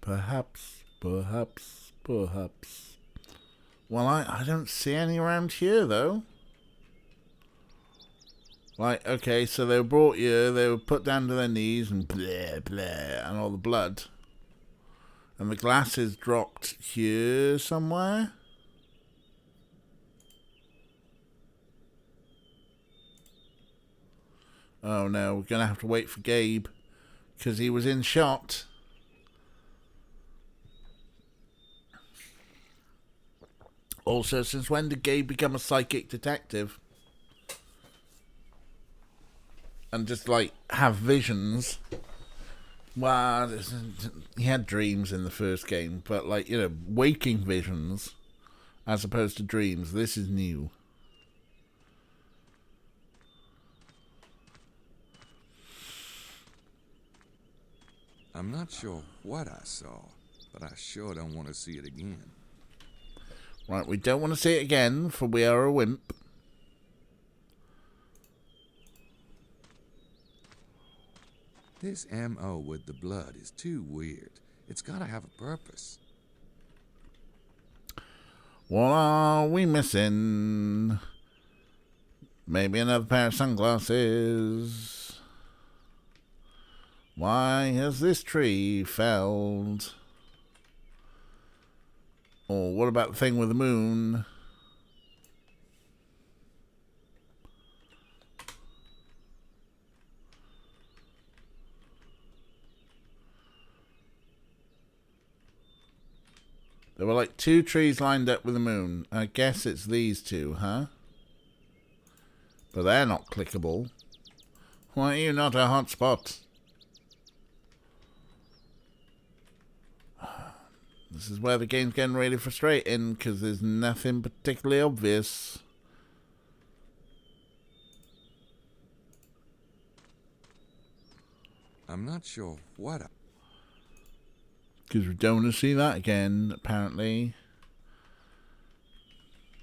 Perhaps. Well, I don't see any around here, though. Like, okay, so they were brought here, they were put down to their knees and blah, blah, and all the blood. And the glasses dropped here somewhere. Oh no, we're going to have to wait for Gabe, because he was in shot. Also, since when did Gabe become a psychic detective? And just, like, have visions. Well, he had dreams in the first game, but, like, you know, waking visions as opposed to dreams. This is new. I'm not sure what I saw, but I sure don't want to see it again. Right, we don't want to see it again, for we are a wimp. This MO with the blood is too weird. It's gotta have a purpose. What are we missing? Maybe another pair of sunglasses. Why has this tree felled? Or what about the thing with the moon? There were like 2 trees lined up with the moon. I guess it's these 2, huh? But they're not clickable. Why are you not a hotspot? This is where the game's getting really frustrating, because there's nothing particularly obvious. I'm not sure what I... Because we don't want to see that again, apparently.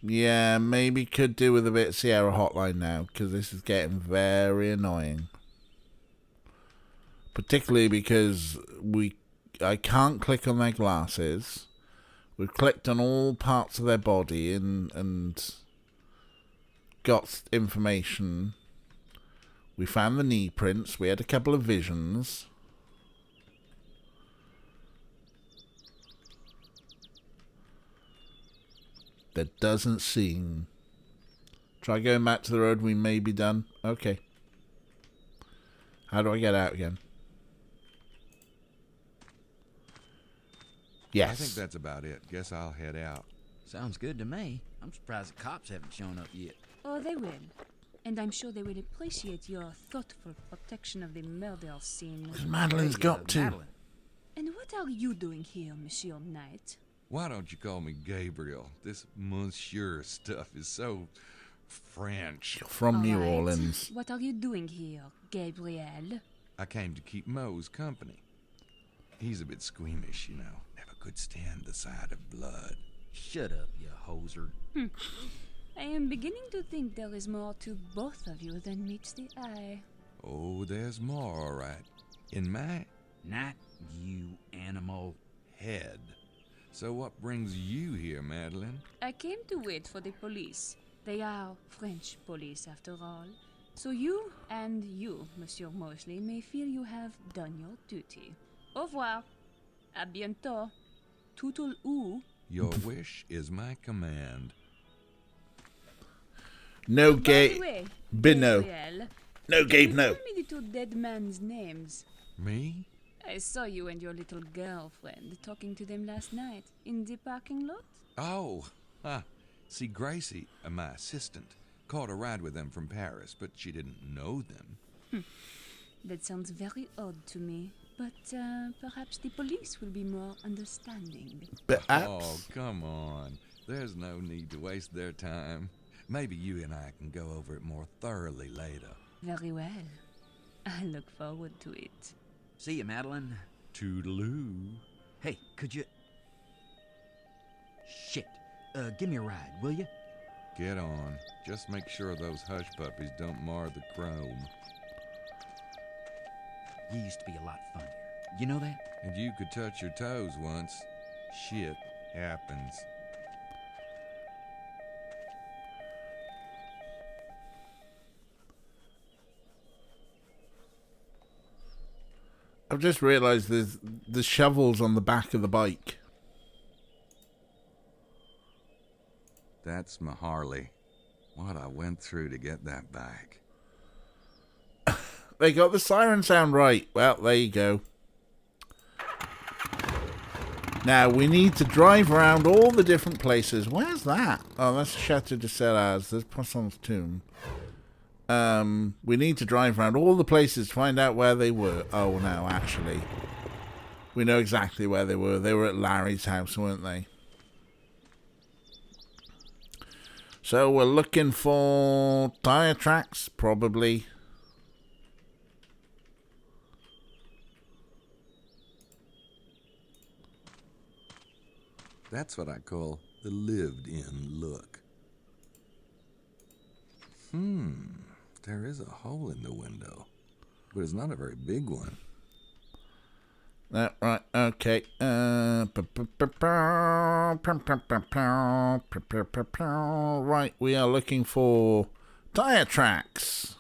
Yeah, maybe could do with a bit of Sierra Hotline now, because this is getting very annoying. Particularly because I can't click on their glasses. We've clicked on all parts of their body and got information. We found the knee prints. We had a couple of visions. That doesn't seem... Try going back to the road. We may be done. Okay. How do I get out again? Yes. I think that's about it. Guess I'll head out. Sounds good to me. I'm surprised the cops haven't shown up yet. Oh, they will. And I'm sure they will appreciate your thoughtful protection of the murder scene. Madeline's got to. Madeline. And what are you doing here, Monsieur Knight? Why don't you call me Gabriel? This monsieur stuff is so French. From New All right. Orleans. What are you doing here, Gabriel? I came to keep Moe's company. He's a bit squeamish, you know. Never could stand the sight of blood. Shut up, you hoser. I am beginning to think there is more to both of you than meets the eye. Oh, there's more, all right. In my Not you, animal. head. So what brings you here, Madeline? I came to wait for the police. They are French police, after all. So you and you, Monsieur Mosley, may feel you have done your duty. Au revoir. À bientôt. Toutle ou. Your wish is my command. No, By the Gabe. way, No. Gabriel, No, Gabe, can no. you tell me the 2 dead men's names? Me? I saw you and your little girlfriend talking to them last night in the parking lot. Oh, see, Gracie, my assistant, caught a ride with them from Paris, but she didn't know them. That sounds very odd to me. But perhaps the police will be more understanding. Oh, come on. There's no need to waste their time. Maybe you and I can go over it more thoroughly later. Very well. I look forward to it. See you, Madeline. Toodaloo. Hey, could you... Shit. Give me a ride, will you? Get on. Just make sure those hush puppies don't mar the chrome. You used to be a lot funnier. You know that? And you could touch your toes once. Shit happens. I've just realised the shovels on the back of the bike. That's my Harley. What I went through to get that back. They got the siren sound right. Well, there you go. Now, we need to drive around all the different places. Where's that? Oh, that's Chateau de Serraz. There's Poisson's tomb. We need to drive around all the places to find out where they were. Oh, no, actually. We know exactly where they were. They were at Larry's house, weren't they? So we're looking for tire tracks, probably. That's what I call the lived-in look. There is a hole in the window, but it's not a very big one. Right, okay. Right, we are looking for tire tracks.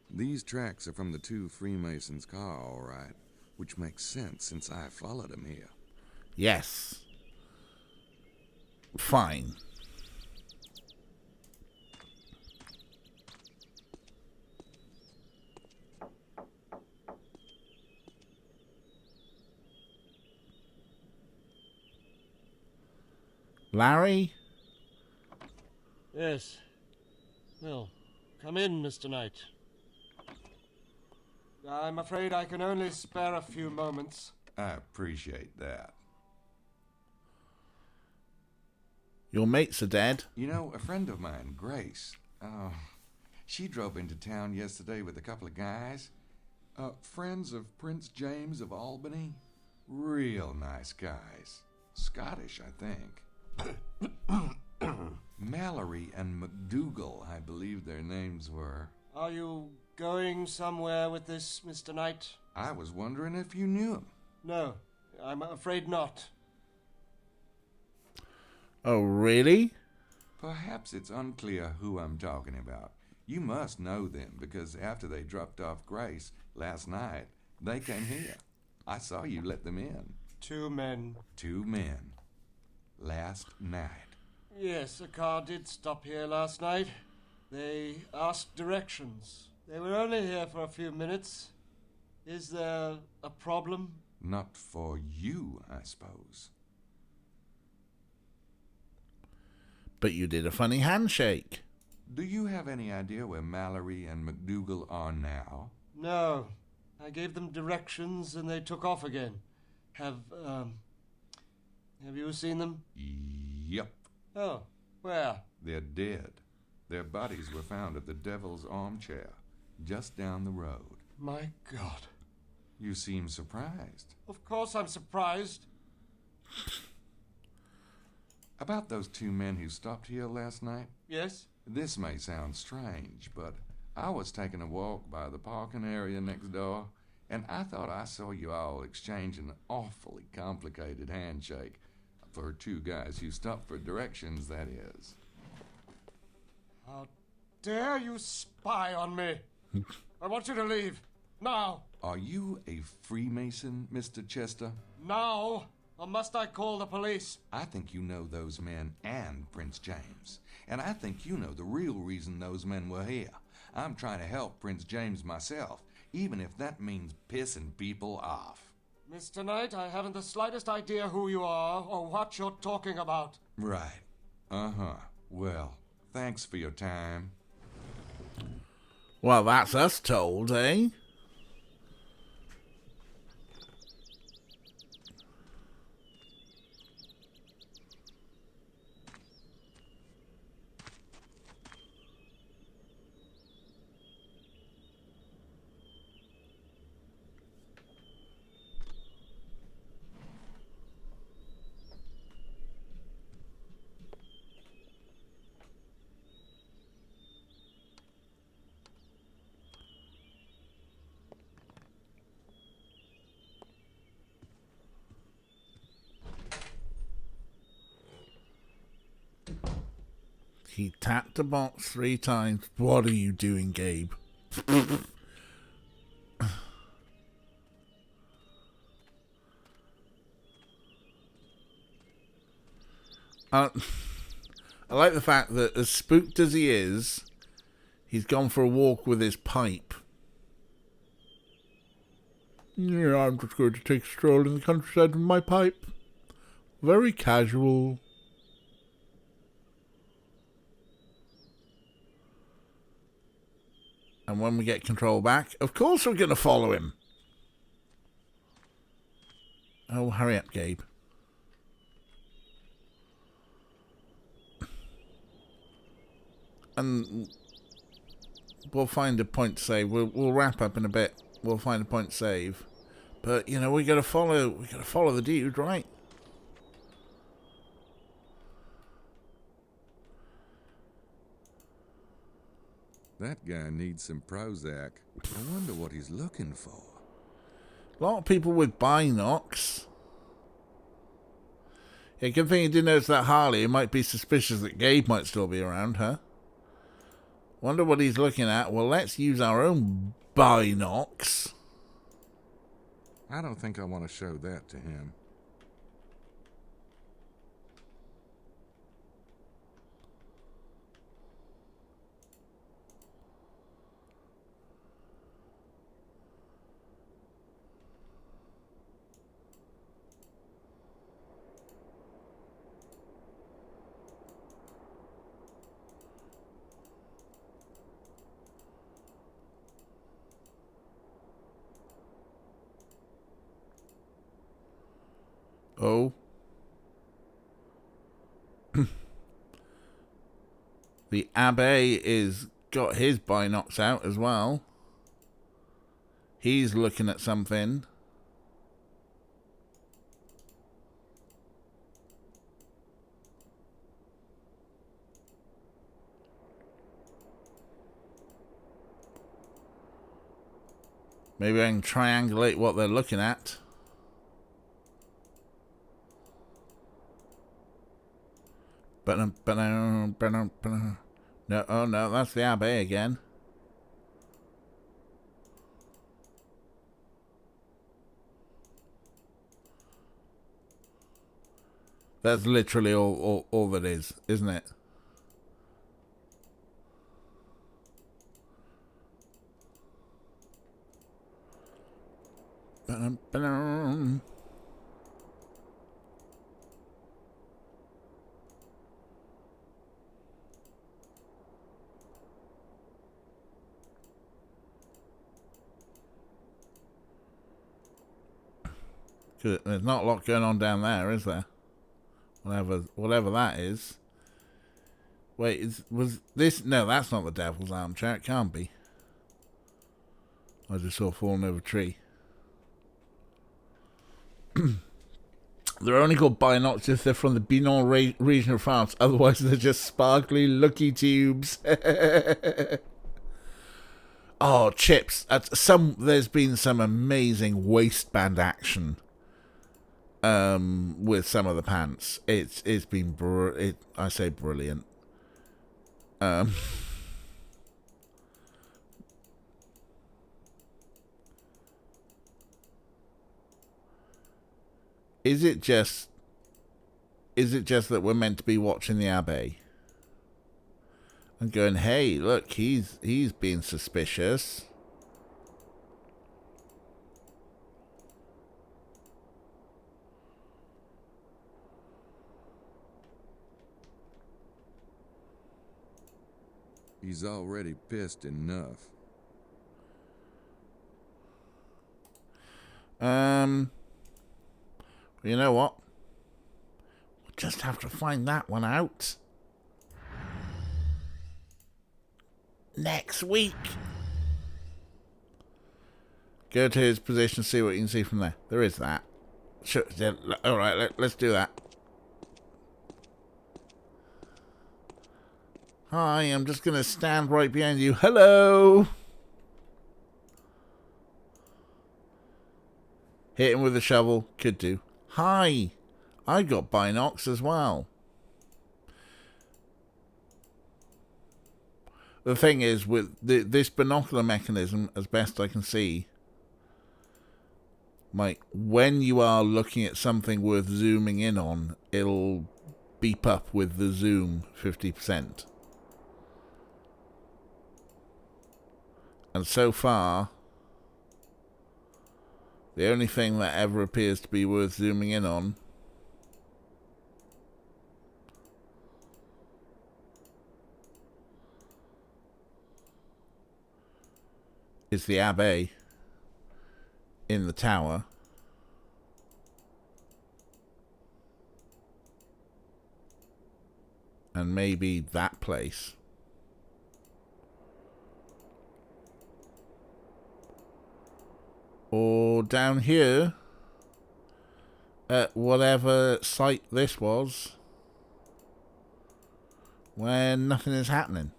These tracks are from the two Freemasons' car, all right, which makes sense since I followed them here. Yes. Fine. Larry? Yes. Well, come in, Mr. Knight. I'm afraid I can only spare a few moments. I appreciate that. Your mates are dead. You know, a friend of mine, Grace, she drove into town yesterday with a couple of guys. Friends of Prince James of Albany. Real nice guys. Scottish, I think. Mallory and McDougal, I believe their names were. Are you going somewhere with this, Mr. Knight? I was wondering if you knew him. No, I'm afraid not. Oh, really? Perhaps it's unclear who I'm talking about. You must know them, because after they dropped off Grace last night, they came here. I saw you let them in. 2 men. 2 men. Last night. Yes, a car did stop here last night. They asked directions. They were only here for a few minutes. Is there a problem? Not for you, I suppose. But you did a funny handshake. Do you have any idea where Mallory and McDougal are now? No. I gave them directions and they took off again. Have you seen them? Yep. Oh, where? They're dead. Their bodies were found at the Devil's Armchair, just down the road. My God. You seem surprised. Of course I'm surprised. About those 2 men who stopped here last night? Yes? This may sound strange, but I was taking a walk by the parking area next door, and I thought I saw you all exchanging an awfully complicated handshake. For 2 guys who stopped for directions, that is. How dare you spy on me? I want you to leave. Now. Are you a Freemason, Mr. Chester? Now. Or must I call the police? I think you know those men and Prince James. And I think you know the real reason those men were here. I'm trying to help Prince James myself, even if that means pissing people off. Mr. Knight, I haven't the slightest idea who you are or what you're talking about. Right. Uh-huh. Well, thanks for your time. Well, that's us told, eh? He tapped the box 3 times. What are you doing, Gabe? I like the fact that as spooked as he is, he's gone for a walk with his pipe. Yeah, I'm just going to take a stroll in the countryside with my pipe. Very casual. And when we get control back, of course we're going to follow him. Oh, hurry up, Gabe. And we'll find a point to save. We'll wrap up in a bit. We'll find a point to save. But, you know, we got to follow the dude, right? That guy needs some Prozac. I wonder what he's looking for. A lot of people with binocs. Yeah, good thing you didn't notice that Harley. It might be suspicious that Gabe might still be around, huh? Wonder what he's looking at. Well, let's use our own binocs. I don't think I want to show that to him. Oh. The Abbé is got his binocs out as well. He's looking at something. Maybe I can triangulate what they're looking at. No, oh no, that's the Abbé again. That's literally all that is, isn't it? There's not a lot going on down there, is there? Whatever that is. Wait, was this? No, that's not the devil's armchair. It can't be. I just saw falling over a tree. They're only called binocs if they're from the Binon region of France. Otherwise, they're just sparkly, lucky tubes. Oh, chips! There's been some amazing waistband action. With some of the pants, it's been I say brilliant. Is it just that we're meant to be watching the Abbé and going, hey, look, he's being suspicious? He's already pissed enough. You know what? We'll just have to find that one out next week. Go to his position, see what you can see from there. There is that. Sure. Yeah, all right, let's do that. Hi, I'm just going to stand right behind you. Hello! Hit him with a shovel. Could do. Hi! I got binocs as well. The thing is, with this binocular mechanism, as best I can see, like, when you are looking at something worth zooming in on, it'll beep up with the zoom 50%. And so far, the only thing that ever appears to be worth zooming in on is the Abbey in the tower. And maybe that place. Or down here at whatever site this was when nothing is happening.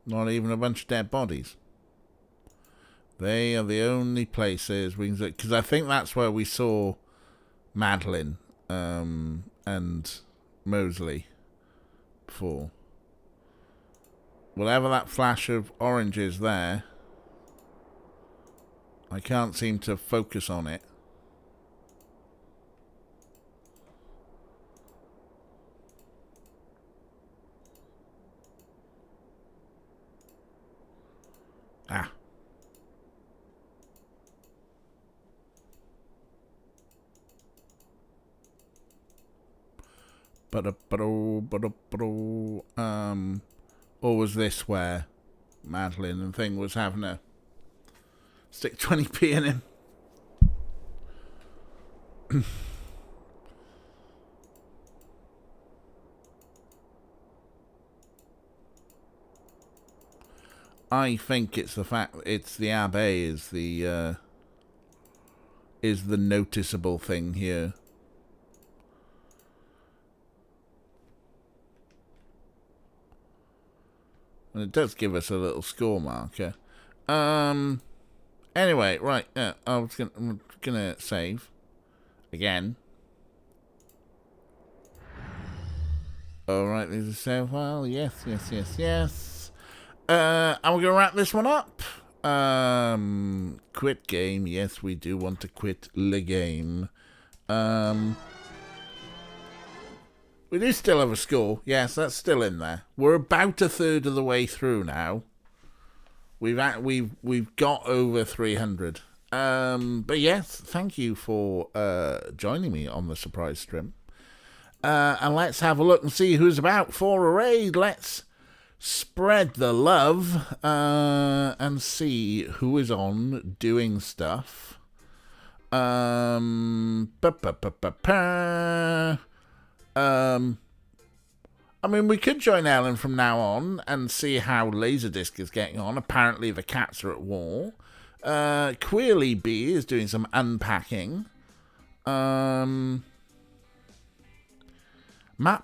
Not even a bunch of dead bodies. They are the only places we can... Because I think that's where we saw Madeline and Mosley before. Whatever that flash of orange is there, I can't seem to focus on it. Ah. Or was this where Madeline and thing was having a stick 20p in him? I think it's the fact that it's the Abbey is the noticeable thing here. And it does give us a little score marker. Anyway, right. I'm gonna save again. All right, there's a save file. Yes. And we're gonna wrap this one up. Quit game. Yes, we do want to quit the game. We do still have a score. Yes, that's still in there. We're about a third of the way through now. We've got over 300. But yes, thank you for joining me on the surprise stream. And let's have a look and see who's about for a raid. Let's spread the love and see who is on doing stuff. I mean, we could join Ellen from now on and see how Laserdisc is getting on. Apparently the cats are at war. Queerly B is doing some unpacking. Matt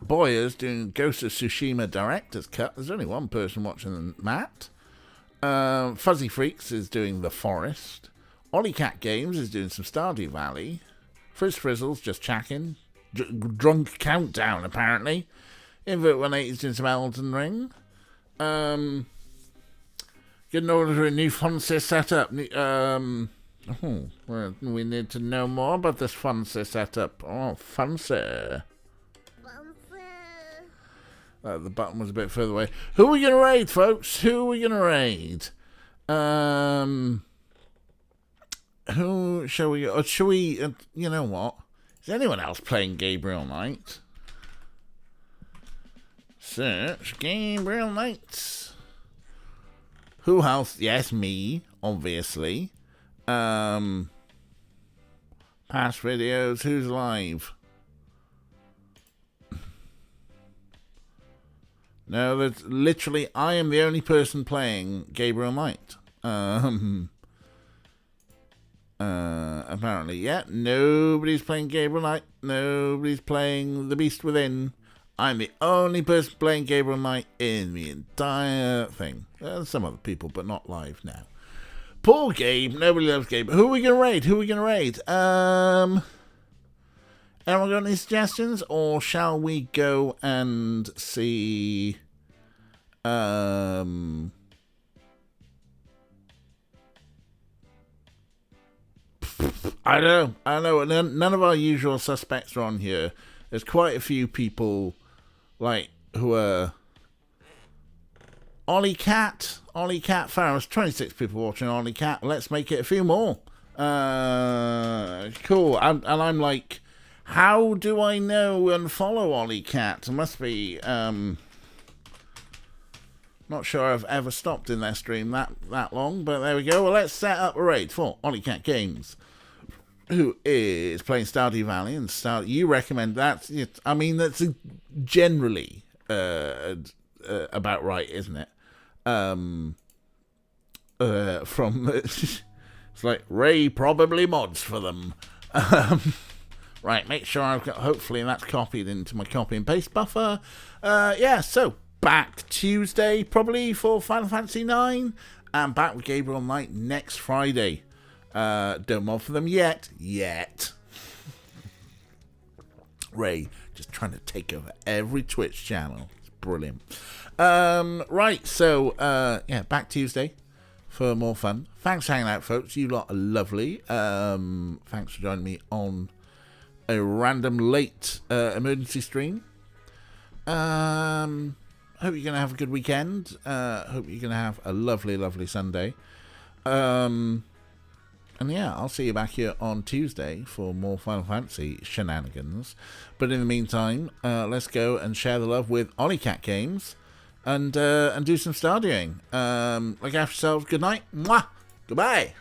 Boyer's doing Ghost of Tsushima Director's Cut. There's only one person watching Matt. Fuzzy Freaks is doing The Forest. Ollie Cat Games is doing some Stardew Valley. Frizz Frizzle's just checking. Drunk Countdown, apparently. Invert 180 is doing some Elden Ring. Getting order a new Funsys setup. Well, we need to know more about this Funsys setup. Oh, Funsy. The button was a bit further away. Who are we going to raid, folks? Who are we going to raid? Who shall we... Or shall we... you know what? Is anyone else playing Gabriel Knight? Search Gabriel Knight. Who else? Yes, me, obviously. Past videos. Who's live? No, that's literally, I am the only person playing Gabriel Knight. Apparently, yeah, nobody's playing Gabriel Knight. Nobody's playing The Beast Within. I'm the only person playing Gabriel Knight in the entire thing. Some other people, but not live now. Poor Gabe. Nobody loves Gabe. Who are we going to raid? Anyone got any suggestions? Or shall we go and see... I don't know. None of our usual suspects are on here. There's quite a few people, like, who are... Ollie Cat Farrows, 26 people watching Ollie Cat. Let's make it a few more. Cool. And I'm like, how do I know and follow Ollie Cat? It must be, not sure I've ever stopped in their stream that long, but there we go. Well, let's set up a raid for Ollie Cat Games, who is playing Stardew Valley, and you recommend that. I mean, that's generally about right, isn't it? From it's like Ray probably mods for them. Right, make sure I've got, hopefully that's copied into my copy and paste buffer. Yeah, so back Tuesday probably for Final Fantasy 9, and back with Gabriel Knight next Friday. Don't mod for them yet. Ray just trying to take over every Twitch channel. It's brilliant. Right, so yeah, back Tuesday for more fun. Thanks for hanging out, folks. You lot are lovely. Thanks for joining me on a random late emergency stream. Hope you're gonna have a good weekend. Hope you're gonna have a lovely Sunday. And yeah, I'll see you back here on Tuesday for more Final Fantasy shenanigans. But in the meantime, let's go and share the love with Ollie Cat Games and do some Stardewing. Look after yourselves. Good night. Mwah. Goodbye.